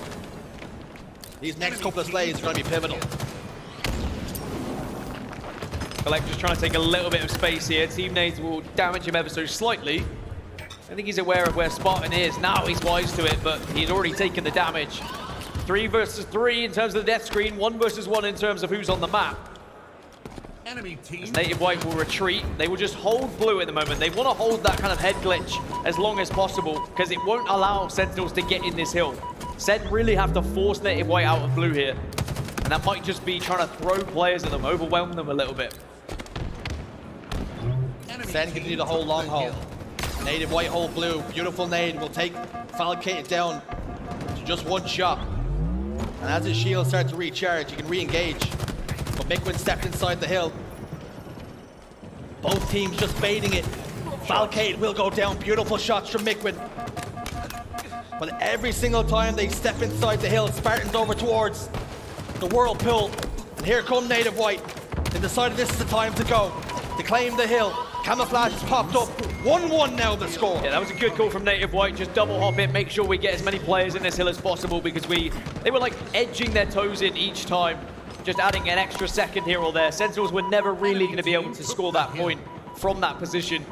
S1: These next couple of slays are going to be pivotal.
S2: Kuhlect just trying to take a little bit of space here. Team Nades will damage him ever so slightly. I think he's aware of where Spartan is. Now he's wise to it, but he's already taken the damage. 3 versus 3 in terms of the death screen, 1 versus 1 in terms of who's on the map.
S6: Enemy team.
S2: As Native White will retreat, they will just hold blue at the moment. They want to hold that kind of head glitch as long as possible because it won't allow Sentinels to get in this hill. Sen really have to force Native White out of blue here. And that might just be trying to throw players at them, overwhelm them a little bit.
S1: Sen continue to hold long haul. Native White hold blue. Beautiful nade will take Falcated down to just 1 shot. And as his shield starts to recharge, he can re-engage. But Mikwen stepped inside the hill. Both teams just baiting it. Falcated will go down. Beautiful shots from Mikwen. But every single time they step inside the hill, Spartan's over towards the whirlpool. And here come Native White. They decided this is the time to go. To claim the hill. Camouflage has popped up. 1-1 now the score.
S2: Yeah, that was a good call from Native White. Just double hop it, make sure we get as many players in this hill as possible because they were like edging their toes in each time. Just adding an extra second here or there. Sentinels were never really going to be able to score that point from that position.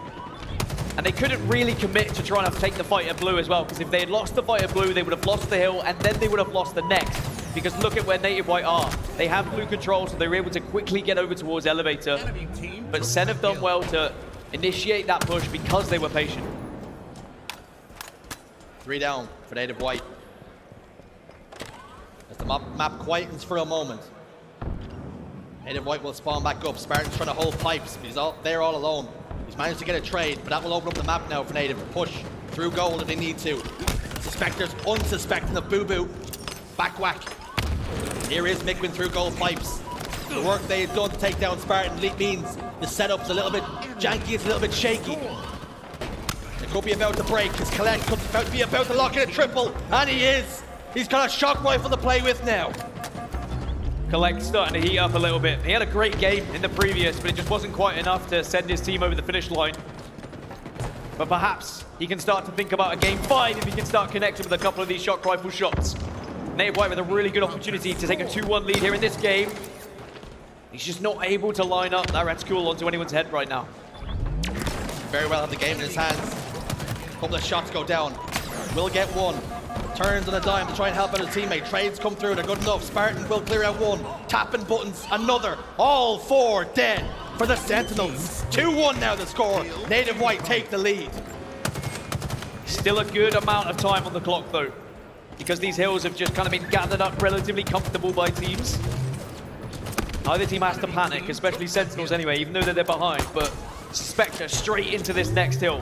S2: And they couldn't really commit to trying to take the fight at blue as well, because if they had lost the fight at blue, they would have lost the hill, and then they would have lost the next. Because look at where Native White are. They have blue control, so they were able to quickly get over towards Elevator. But Sen have done well to initiate that push because they were patient.
S1: 3 down for Native White. As the map quietens for a moment. Native White will spawn back up. Spartan's trying to hold pipes, but he's there all alone. He's managed to get a trade, but that will open up the map now for Native to push through gold if they need to. Suspector's unsuspecting of bubu. Back whack. Here is Mikwen through gold pipes. The work they had done to take down Spartan means the setup's a little bit janky, it's a little bit shaky. It could be about to break, his Kuhlect could be about to lock in a triple, and he is! He's got a shock rifle to play with now.
S2: Kuhlect starting to heat up a little bit. He had a great game in the previous, but it just wasn't quite enough to send his team over the finish line. But perhaps he can start to think about a game 5 if he can start connecting with a couple of these shock rifle shots. Native White with a really good opportunity to take a 2-1 lead here in this game. He's just not able to line up that LethuL onto anyone's head right now.
S1: Very well have the game in his hands. Couple of shots go down. Will get 1. Turns on a dime to try and help out his teammate. Trades come through, they're good enough. Spartan will clear out 1. Tapping buttons, another. All 4 dead for the Sentinels. 2-1 now the score. Native White take the lead.
S2: Still a good amount of time on the clock though, because these hills have just kind of been gathered up relatively comfortable by teams. Neither team has to panic, especially Sentinels anyway, even though they're behind, but Suspector straight into this next hill.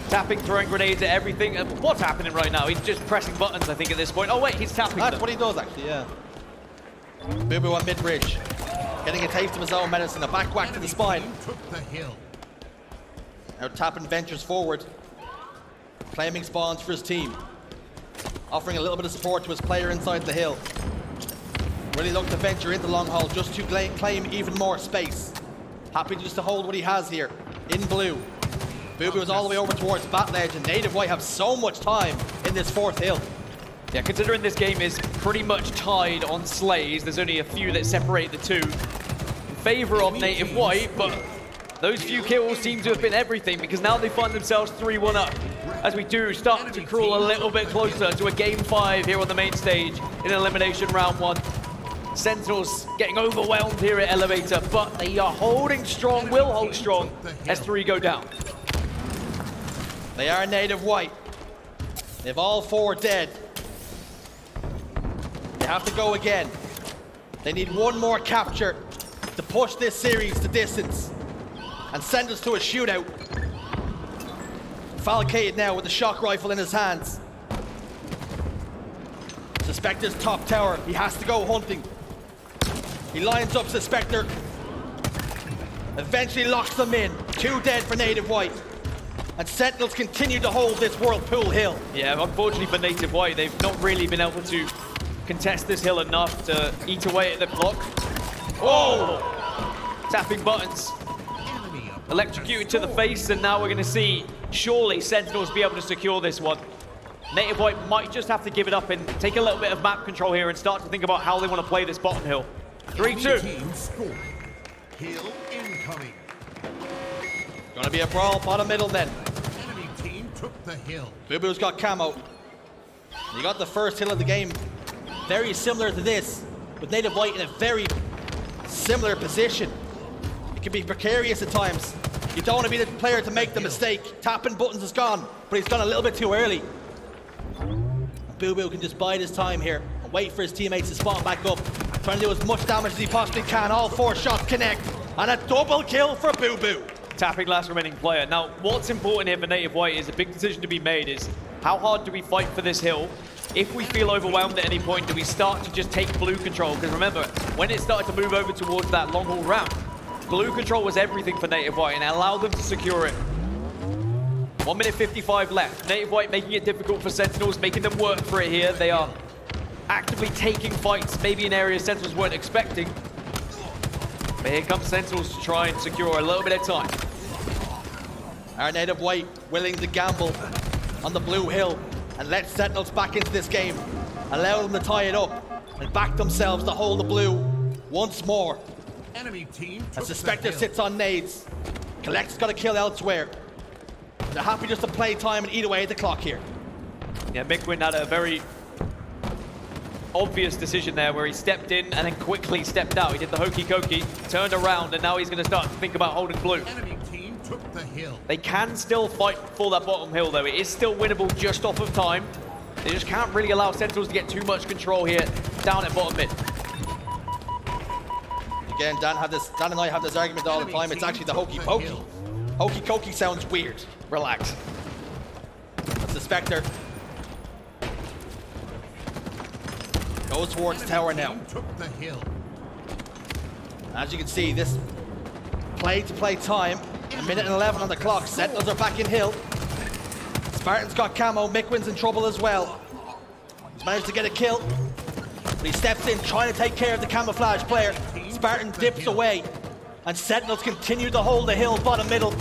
S2: Tapping, throwing grenades at everything. What's happening right now? He's just pressing buttons, I think, at this point. Oh wait, he's tapping
S1: That's
S2: them.
S1: what he does actually, yeah. Bubu on mid-bridge. Getting a taste of his own medicine, a back whack to the spine.
S6: Took the hill.
S1: Now tapping ventures forward. Claiming spawns for his team. Offering a little bit of support to his player inside the hill. Really look to venture into long haul just to claim even more space. Happy just to hold what he has here in blue. Bubu is all the way over towards Bat Ledge, and Native White have so much time in this 4th hill.
S2: Yeah, considering this game is pretty much tied on slays, there's only a few that separate the two in favor of Native White, but those few kills seem to have been everything because now they find themselves 3-1 up as we do start to crawl a little bit closer to a game 5 here on the main stage in elimination round 1. Sentinels getting overwhelmed here at Elevator, but they are holding strong, will hold strong as 3 go down.
S1: They are Native White. They've all 4 dead. They have to go again. They need 1 more capture to push this series to distance and send us to a shootout. Falcated now with the shock rifle in his hands. Suspector's top tower. He has to go hunting. He lines up Suspector. Eventually locks them in. 2 dead for Native White. And Sentinels continue to hold this whirlpool hill.
S2: Yeah, unfortunately for Native White, they've not really been able to contest this hill enough to eat away at the clock. Oh! Tapping buttons. Electrocuted to the face, and now we're going to see, surely, Sentinels be able to secure this one. Native White might just have to give it up and take a little bit of map control here and start to think about how they want to play this bottom hill. 3-2.
S6: Hill incoming.
S1: Gonna be a brawl bottom middle then.
S6: Enemy team took the hill.
S1: Bubu's got camo. You got the first hill of the game. Very similar to this, with Native White in a very similar position. It can be precarious at times. You don't want to be the player to make the mistake. Tapping buttons is gone, but he's gone a little bit too early. Bubu can just bide his time here and wait for his teammates to spawn back up. Trying to do as much damage as he possibly can. All 4 shots connect. And a double kill for Bubu.
S2: Tapping last remaining player. Now, what's important here for Native White is a big decision to be made is how hard do we fight for this hill? If we feel overwhelmed at any point, do we start to just take blue control? Because remember, when it started to move over towards that long haul round, blue control was everything for Native White and it allowed them to secure it. 1 minute 55 left. Native White making it difficult for Sentinels, making them work for it here. They are actively taking fights, maybe in areas Sentinels weren't expecting. But here comes Sentinels to try and secure a little bit of time.
S1: Our Native White willing to gamble on the blue hill and let Sentinels back into this game. Allow them to tie it up and back themselves to hold the blue once more.
S6: Enemy team took
S1: As
S6: the
S1: Suspector
S6: hill.
S1: sits on nades. Kuhlect's got a kill elsewhere. They're happy just to play time and eat away at the clock here.
S2: Yeah, Mikwen had a very obvious decision there where he stepped in and then quickly stepped out. He did the hokey cokey, turned around, and now he's going to start to think about holding blue.
S6: Enemy team took the hill.
S2: They can still fight for that bottom hill though. It is still winnable just off of time. They just can't really allow Sentinels to get too much control here down at bottom mid.
S1: Again, Dan and I have this argument all the time. It's actually the hokey pokey. Hokey cokey sounds weird.
S2: Relax.
S1: That's the Spectre. Goes towards tower now.
S6: Team took the hill.
S1: As you can see, this play-to-play time, 1:11 on the clock. Sentinels are back in hill. Spartan's got camo. Mikwen's in trouble as well. He's managed to get a kill, but he steps in trying to take care of the camouflage player. Spartan dips away, and Sentinels continue to hold the hill bottom middle.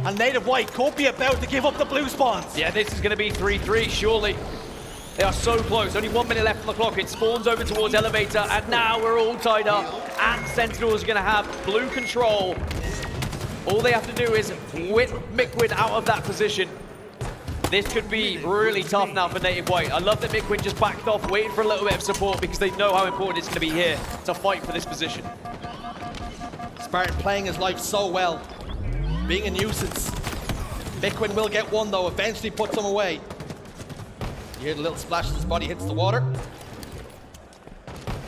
S1: And Native White could be about to give up the blue spawns.
S2: Yeah, this is going to be 3-3, surely. They are so close. Only 1 minute left on the clock. It spawns over towards elevator, and now we're all tied up. And Sentinels are going to have blue control. All they have to do is whip Mikwen out of that position. This could be really tough now for Native White. I love that Mikwen just backed off, waiting for a little bit of support because they know how important it's going to be here to fight for this position.
S1: Spartan playing his life so well, being a nuisance. Mikwen will get one though, eventually puts him away. You hear the little splash as his body hits the water.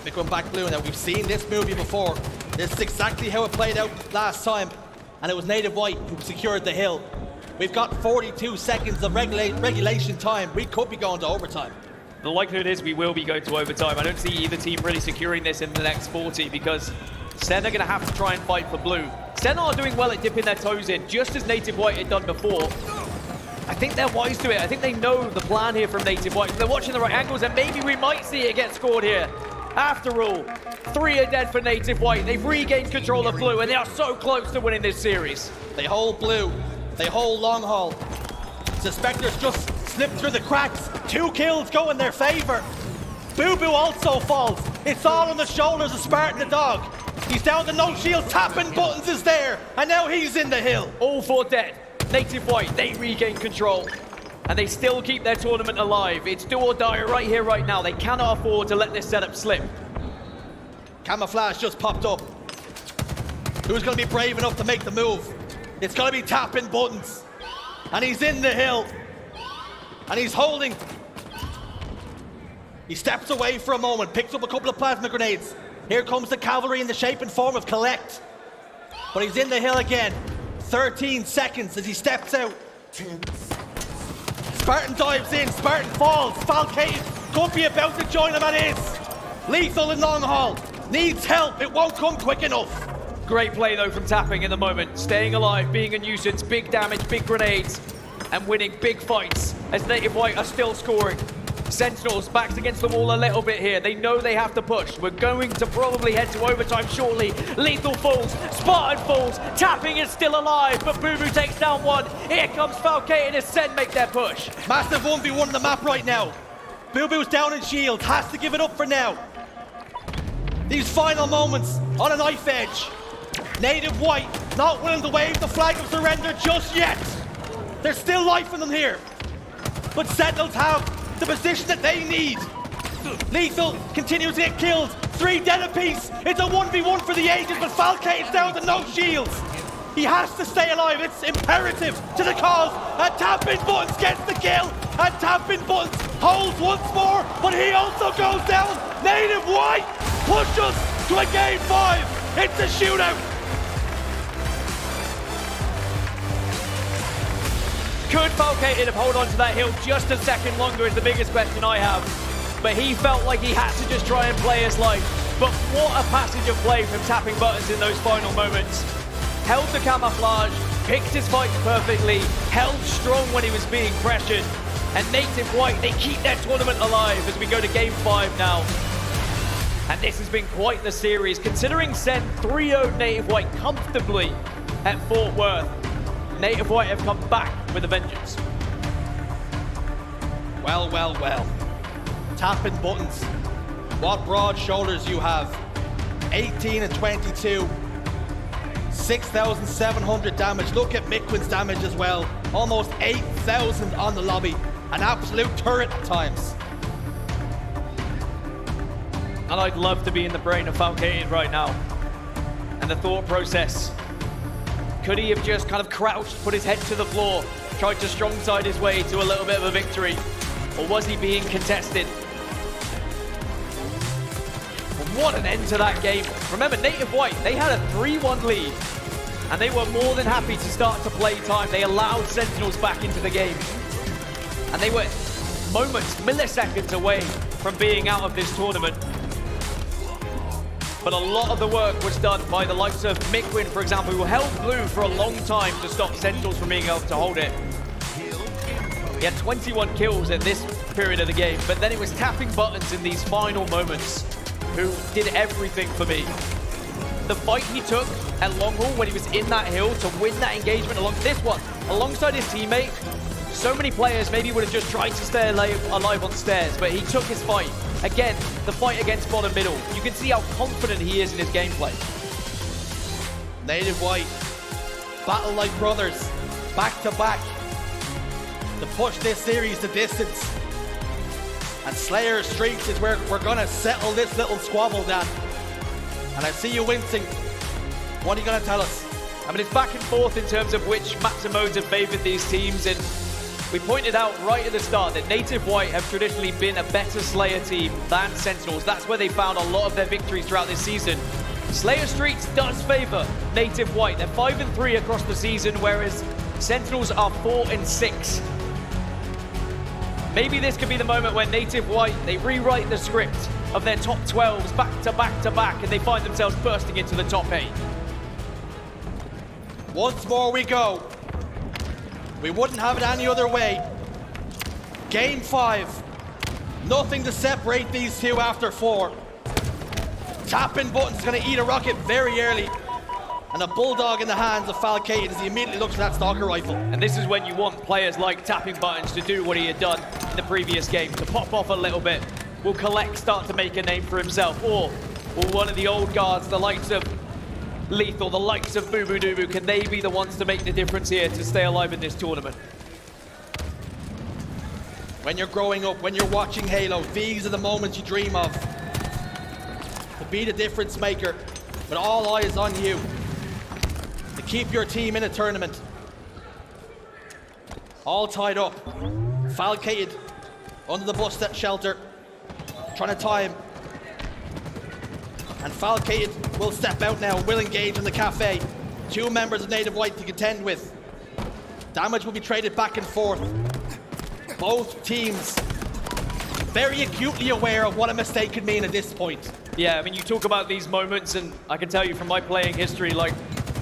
S1: Mikwen back blue. Now we've seen this movie before. This is exactly how it played out last time, and it was Native White who secured the hill. We've got 42 seconds of regulation time. We could be going to overtime.
S2: The likelihood is we will be going to overtime. I don't see either team really securing this in the next 40 because Sen are going to have to try and fight for blue. Sen are doing well at dipping their toes in, just as Native White had done before. I think they're wise to it. I think they know the plan here from Native White. They're watching the right angles, and maybe we might see it get scored here. After all, 3 are dead for Native White. They've regained control of blue, and they are so close to winning this series.
S1: They hold blue. They hold long haul. Suspector's just slipped through the cracks. 2 kills go in their favor. Bubu also falls. It's all on the shoulders of Spartan the dog. He's down to no shield. Tapping buttons is there, and now he's in the hill.
S2: All 4 dead. Native White, they regain control. And they still keep their tournament alive. It's do or die right here, right now. They cannot afford to let this setup slip.
S1: Camouflage just popped up. Who's going to be brave enough to make the move? It's going to be tapping buttons. And he's in the hill. And he's holding. He steps away for a moment, picks up a couple of plasma grenades. Here comes the cavalry in the shape and form of Kuhlect. But he's in the hill again. 13 seconds as he steps out. Spartan dives in, Spartan falls. Falcated could be about to join him, and is. LethuL in long haul. Needs help, it won't come quick enough.
S2: Great play though from Tapping in the moment. Staying alive, being a nuisance, big damage, big grenades, and winning big fights as Native White are still scoring. Sentinels backed against the wall a little bit here. They know they have to push. We're going to probably head to overtime shortly. LethuL falls, Spartan falls, Tapping is still alive, but bubu takes down 1. Here comes Falcated as Sen make their push.
S1: Massive 1v1 on the map right now. Bubu's down in shield, has to give it up for now. These final moments on a knife edge. Native White not willing to wave the flag of surrender just yet. There's still life in them here. But Sentinels have the position that they need. LethuL continues to get kills. 3 dead apiece. It's a 1v1 for the ages, but Falcated's down to no shields. He has to stay alive. It's imperative to the cause. And Tapping Buttons gets the kill. And Tapping Buttons holds once more, but he also goes down. Native White pushes to a game 5. It's a shootout.
S2: Could Falcated have held on to that hill just a second longer is the biggest question I have. But he felt like he had to just try and play his life. But what a passage of play from Tapping Buttons in those final moments. Held the camouflage, picked his fights perfectly, held strong when he was being pressured. And Native White, they keep their tournament alive as we go to game 5 now. And this has been quite the series, considering Sen 3-0'd Native White comfortably at Fort Worth. Native White have come back with a vengeance.
S1: Well, well, well. Tapping Buttons. What broad shoulders you have. 18 and 22. 6,700 damage. Look at Mikwen's damage as well. Almost 8,000 on the lobby. An absolute turret at times.
S2: And I'd love to be in the brain of Falcated right now. And the thought process. Could he have just kind of crouched, put his head to the floor, tried to strong side his way to a little bit of a victory? Or was he being contested? But what an end to that game. Remember, Native White, they had a 3-1 lead. And they were more than happy to start to play time. They allowed Sentinels back into the game. And they were moments, milliseconds away from being out of this tournament. But a lot of the work was done by the likes of Mikwen, for example, who held blue for a long time to stop Sentinels from being able to hold it. He had 21 kills in this period of the game, but then it was Tapping Buttons in these final moments who did everything for me. The fight he took at Long Haul when he was in that hill to win that engagement along this one, alongside his teammate. So many players maybe would have just tried to stay alive on stairs, but he took his fight. Again, the fight against bottom middle. You can see how confident he is in his gameplay.
S1: Native White, battle like brothers, back to back, to push this series to distance. And Slayer Streets is where we're gonna settle this little squabble down. And I see you wincing. What are you gonna tell us?
S2: I mean, it's back and forth in terms of which maps and modes have favored these teams, and we pointed out right at the start that Native White have traditionally been a better Slayer team than Sentinels. That's where they found a lot of their victories throughout this season. Slayer Streets does favor Native White. They're 5-3 across the season, whereas Sentinels are 4-6. Maybe this could be the moment where Native White, they rewrite the script of their top 12s back to back to back, and they find themselves bursting into the top 8.
S1: Once more we go. We wouldn't have it any other way. Game 5. Nothing to separate these two after 4. Tapping Buttons is going to eat a rocket very early. And a bulldog in the hands of Falcated as he immediately looks for that stalker rifle.
S2: And this is when you want players like Tapping Buttons to do what he had done in the previous game, to pop off a little bit. Will Kuhlect start to make a name for himself? Or will one of the old guards, the likes of LethuL, the likes of Bubu Dubu, can they be the ones to make the difference here to stay alive in this tournament?
S1: When you're growing up, when you're watching Halo, these are the moments you dream of. To be the difference maker, with all eyes on you. To keep your team in a tournament. All tied up. Falcated under the bus shelter, trying to time. And Falcated will step out now, will engage in the cafe. 2 members of Native White to contend with. Damage will be traded back and forth. Both teams very acutely aware of what a mistake could mean at this point.
S2: Yeah, I mean, you talk about these moments, and I can tell you from my playing history, like,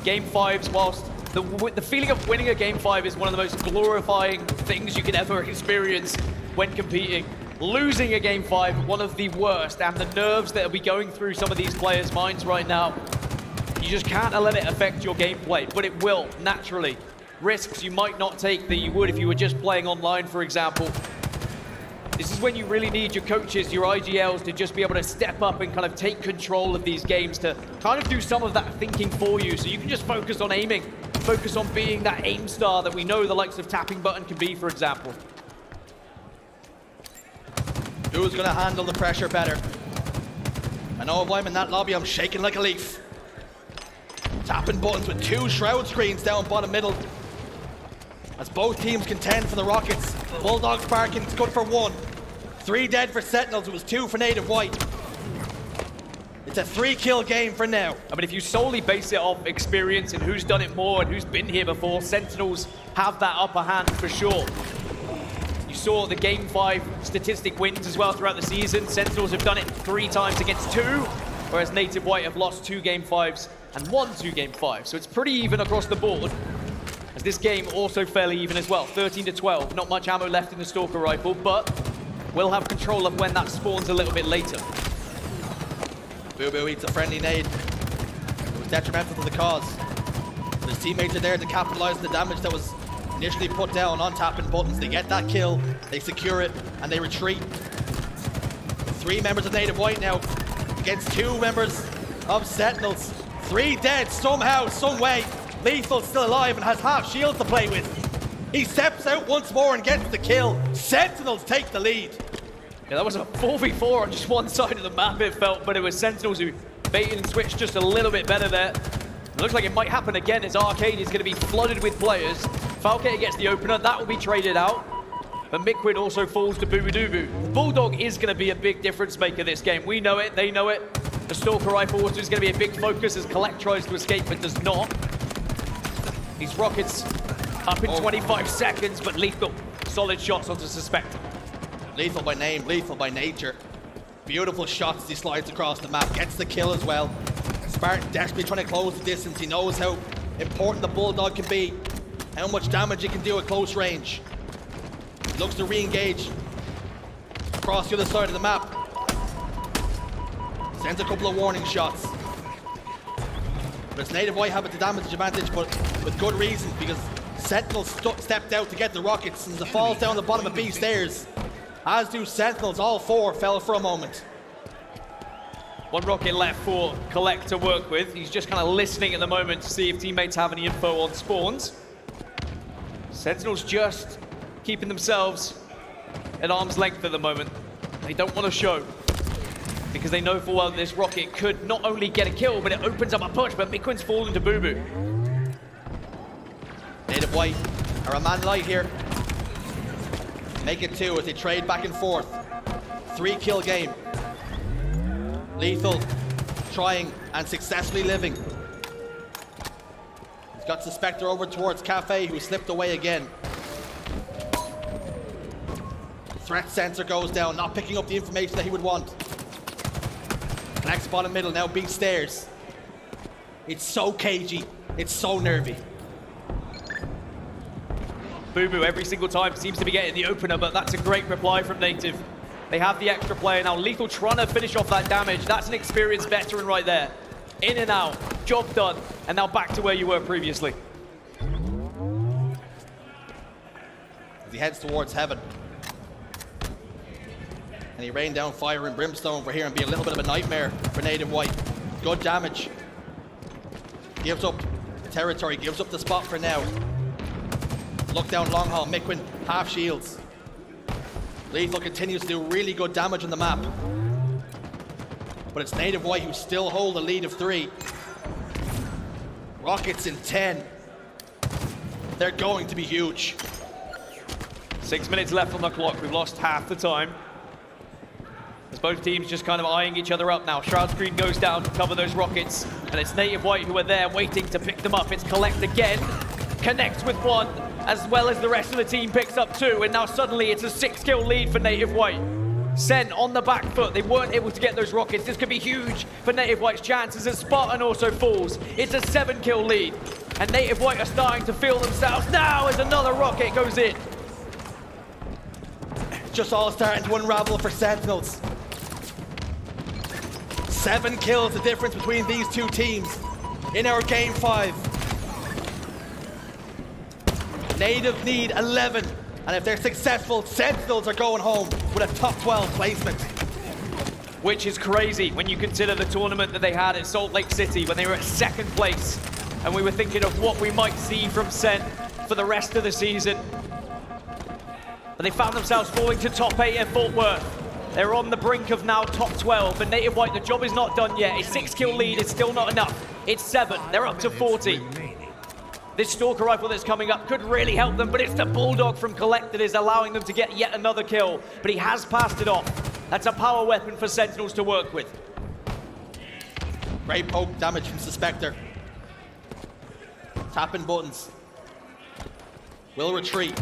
S2: Game 5s, whilst the feeling of winning a Game 5 is one of the most glorifying things you can ever experience when competing. Losing a Game 5, one of the worst, and the nerves that will be going through some of these players' minds right now. You just can't let it affect your gameplay, but it will, naturally. Risks you might not take that you would if you were just playing online, for example. This is when you really need your coaches, your IGLs, to just be able to step up and kind of take control of these games, to kind of do some of that thinking for you, so you can just focus on aiming, focus on being that aim star that we know the likes of tapping button can be, for example.
S1: Who's going to handle the pressure better? I know if I'm in that lobby, I'm shaking like a leaf. Tapping buttons with 2 shroud screens down bottom middle. As both teams contend for the rockets. Bulldog Spartan's good for 1. 3 dead for Sentinels, it was 2 for Native White. It's a 3-kill game for now.
S2: I mean, if you solely base it off experience and who's done it more and who's been here before, Sentinels have that upper hand for sure. You saw the Game 5 statistic wins as well throughout the season. Sentinels have done it 3 times against 2, whereas Native White have lost 2 Game 5s and won 2 Game 5s. So it's pretty even across the board. As this game also fairly even as well, 13-12. Not much ammo left in the Stalker rifle, but we'll have control of when that spawns a little bit later.
S1: Bubu eats a friendly nade. It was detrimental to the cause. His teammates are there to capitalize on the damage that was initially put down on tapping buttons. They get that kill, they secure it, and they retreat. 3 members of Native White now against 2 members of Sentinels. 3 dead somehow, some way. LethuL's still alive and has half shield to play with. He steps out once more and gets the kill. Sentinels take the lead.
S2: Yeah, that was a 4v4 on just one side of the map, it felt, but it was Sentinels who baited and switched just a little bit better there. It looks like it might happen again as Arcade is going to be flooded with players. Falcated gets the opener, that will be traded out. But Mikwen also falls to bubu. The Bulldog is going to be a big difference maker this game. We know it, they know it. The Stalker rifle also is going to be a big focus as Kuhlect tries to escape but does not. These rockets up in 25 seconds, but LethuL. Solid shots onto Suspector.
S1: LethuL by name, LethuL by nature. Beautiful shots as he slides across the map, gets the kill as well. Spartan desperately trying to close the distance. He knows how important the Bulldog can be, how much damage it can do at close range. He looks to re-engage across the other side of the map. Sends a couple of warning shots. But it's Native White have the damage advantage, but with good reason, because Sentinels stepped out to get the rockets, and as it falls down the bottom of B stairs, as do Sentinels, all 4 fell for a moment.
S2: 1 rocket left for Kuhlect to work with. He's just kind of listening at the moment to see if teammates have any info on spawns. Sentinels just keeping themselves at arm's length at the moment. They don't want to show, because they know full well that this rocket could not only get a kill, but it opens up a push, but Mikwen's fallen to bubu.
S1: Native White are a man light here. Make it 2 as they trade back and forth. 3-kill game. LethuL trying and successfully living. He's got Suspector over towards Cafe, who slipped away again. Threat sensor goes down, not picking up the information that he would want. Next bottom middle, now B stairs. It's so cagey, it's so nervy.
S2: Bubu every single time seems to be getting the opener, but that's a great reply from Native. They have the extra player now. LethuL trying to finish off that damage. That's an experienced veteran right there. In and out, job done, and now back to where you were previously.
S1: As he heads towards heaven. And he rained down fire and brimstone for here and be a little bit of a nightmare for Native White. Good damage. Gives up the territory, gives up the spot for now. Look down long haul, Mikwen, half shields. LethuL continues to do really good damage on the map. But it's Native White who still hold a lead of 3. Rockets in 10. They're going to be huge.
S2: 6 minutes left on the clock. We've lost half the time. As both teams just kind of eyeing each other up now. Shroud screen goes down to cover those rockets. And it's Native White who are there waiting to pick them up. It's Kuhlect again. Connects with 1, as well as the rest of the team picks up 2. And now suddenly it's a 6-kill lead for Native White. Sen on the back foot. They weren't able to get those rockets. This could be huge for Native White's chances as Spartan also falls. It's a 7-kill lead. And Native White are starting to feel themselves now as another rocket goes in.
S1: Just all starting to unravel for Sentinels. 7 kills, the difference between these 2 teams in our Game 5. Native need 11 And if they're successful, Sentinels are going home with a top 12 placement.
S2: Which is crazy when you consider the tournament that they had at Salt Lake City when they were at 2nd place. And we were thinking of what we might see from Sen for the rest of the season. But they found themselves falling to top 8 at Fort Worth. They're on the brink of now top 12, but Native White, the job is not done yet. A 6-kill lead is still not enough. It's 7, they're up to 40. This Stalker rifle that's coming up could really help them, but it's the Bulldog from Kuhlect that is allowing them to get yet another kill. But he has passed it off. That's a power weapon for Sentinels to work with.
S1: Great poke damage from Suspector. Tapping buttons. Will retreat.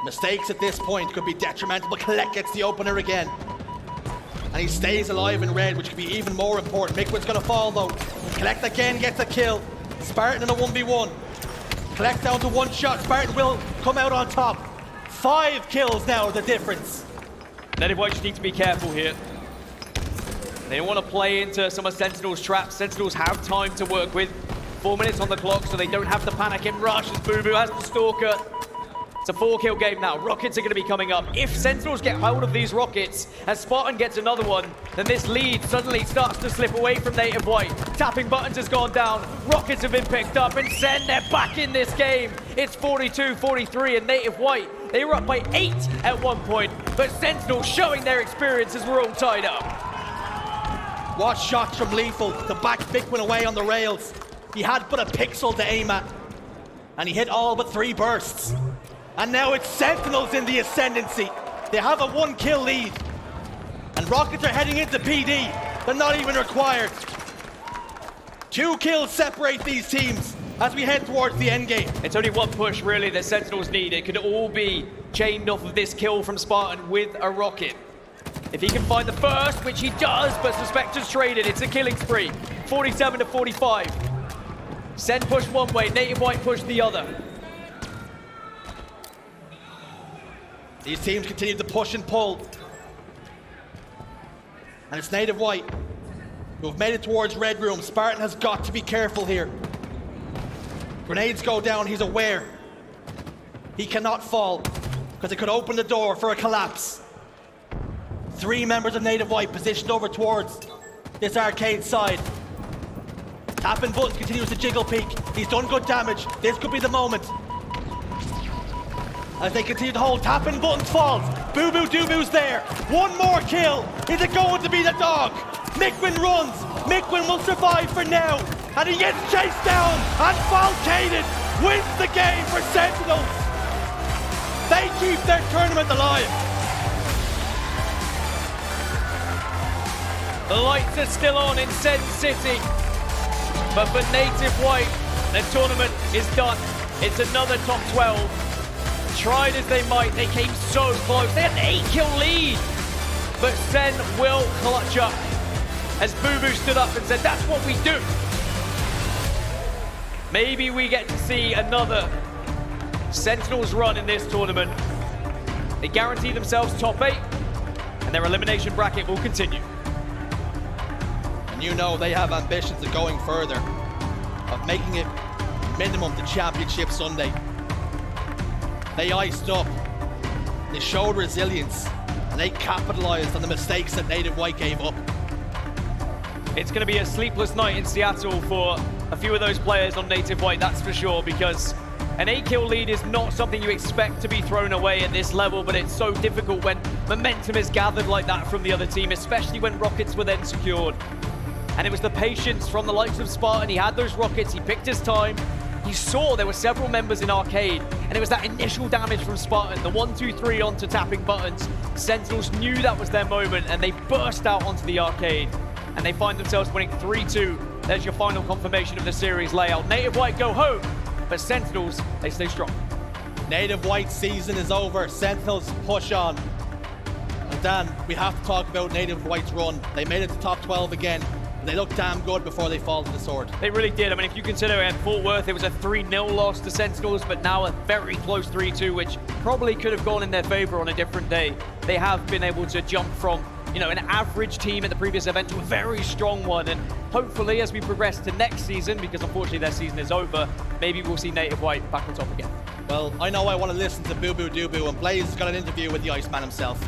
S1: Mistakes at this point could be detrimental, but Kuhlect gets the opener again. And he stays alive in red, which could be even more important. Mikwen's gonna fall though. Kuhlect again gets a kill. Spartan in a 1v1. Kuhlect down to 1 shot. Spartan will come out on top. 5 kills now, the difference.
S2: Native White just need to be careful here. They don't want to play into some of Sentinels' traps. Sentinels have time to work with. 4 minutes on the clock, so they don't have to panic and rush as bubu has the Stalker. It's a 4-kill game now. Rockets are going to be coming up. If Sentinels get hold of these rockets, as Spartan gets another one, then this lead suddenly starts to slip away from Native White. Tapping buttons has gone down. Rockets have been picked up, and Sen, they're back in this game. It's 42-43, and Native White, they were up by 8 at one point, but Sentinels showing their experience as we're all tied up.
S1: What shots from LethuL to back Mikwen away on the rails. He had but a pixel to aim at, and he hit all but 3 bursts. And now it's Sentinels in the ascendancy. They have a 1-kill lead. And Rockets are heading into PD. They're not even required. 2 kills separate these teams as we head towards the end game.
S2: It's only 1 push really that Sentinels need. It could all be chained off of this kill from Spartan with a rocket. If he can find the first, which he does, but Suspector's traded. It's a killing spree. 47-45. Sen pushed one way, Native White pushed the other.
S1: These teams continue to push and pull. And it's Native White who have made it towards Red Room. Spartan has got to be careful here. Grenades go down, he's aware. He cannot fall, because it could open the door for a collapse. 3 members of Native White positioned over towards this arcade side. Tapping buttons continues to jiggle peek. He's done good damage. This could be the moment. As they continue to hold, tapping buttons falls. Bubu Dubu's there. 1 more kill. Is it going to be the dog? Mikwen runs. Mikwen will survive for now. And he gets chased down. And Falcated wins the game for Sentinels. They keep their tournament alive.
S2: The lights are still on in Sen City. But for Native White, the tournament is done. It's another top 12. Tried as they might, they came so close. They had an 8-kill lead. But Sen will clutch up. As bubu stood up and said, that's what we do. Maybe we get to see another Sentinels run in this tournament. They guarantee themselves top 8, and their elimination bracket will continue.
S1: And you know they have ambitions of going further, of making it minimum to Championship Sunday. They iced up, they showed resilience, and they capitalized on the mistakes that Native White gave up.
S2: It's going to be a sleepless night in Seattle for a few of those players on Native White, that's for sure, because an 8-kill lead is not something you expect to be thrown away at this level, but it's so difficult when momentum is gathered like that from the other team, especially when rockets were then secured. And it was the patience from the likes of Spartan. He had those rockets, he picked his time. He saw there were several members in arcade, and it was that initial damage from Spartan, the 1-2-3 onto tapping buttons. Sentinels knew that was their moment, and they burst out onto the arcade, and they find themselves winning 3-2. There's your final confirmation of the series layout. Native White go home, but Sentinels, they stay strong.
S1: Native White season is over. Sentinels push on. And Dan, we have to talk about Native White's run. They made it to top 12 again. They looked damn good before they fall to the sword.
S2: They really did. I mean, if you consider at Fort Worth, it was a 3-0 loss to Sentinels, but now a very close 3-2, which probably could have gone in their favor on a different day. They have been able to jump from, you know, an average team at the previous event to a very strong one. And hopefully, as we progress to next season, because unfortunately their season is over, maybe we'll see Native White back on top again.
S1: Well, I know I want to listen to Boo Boo Doo Boo, and Blaze has got an interview with the Iceman himself.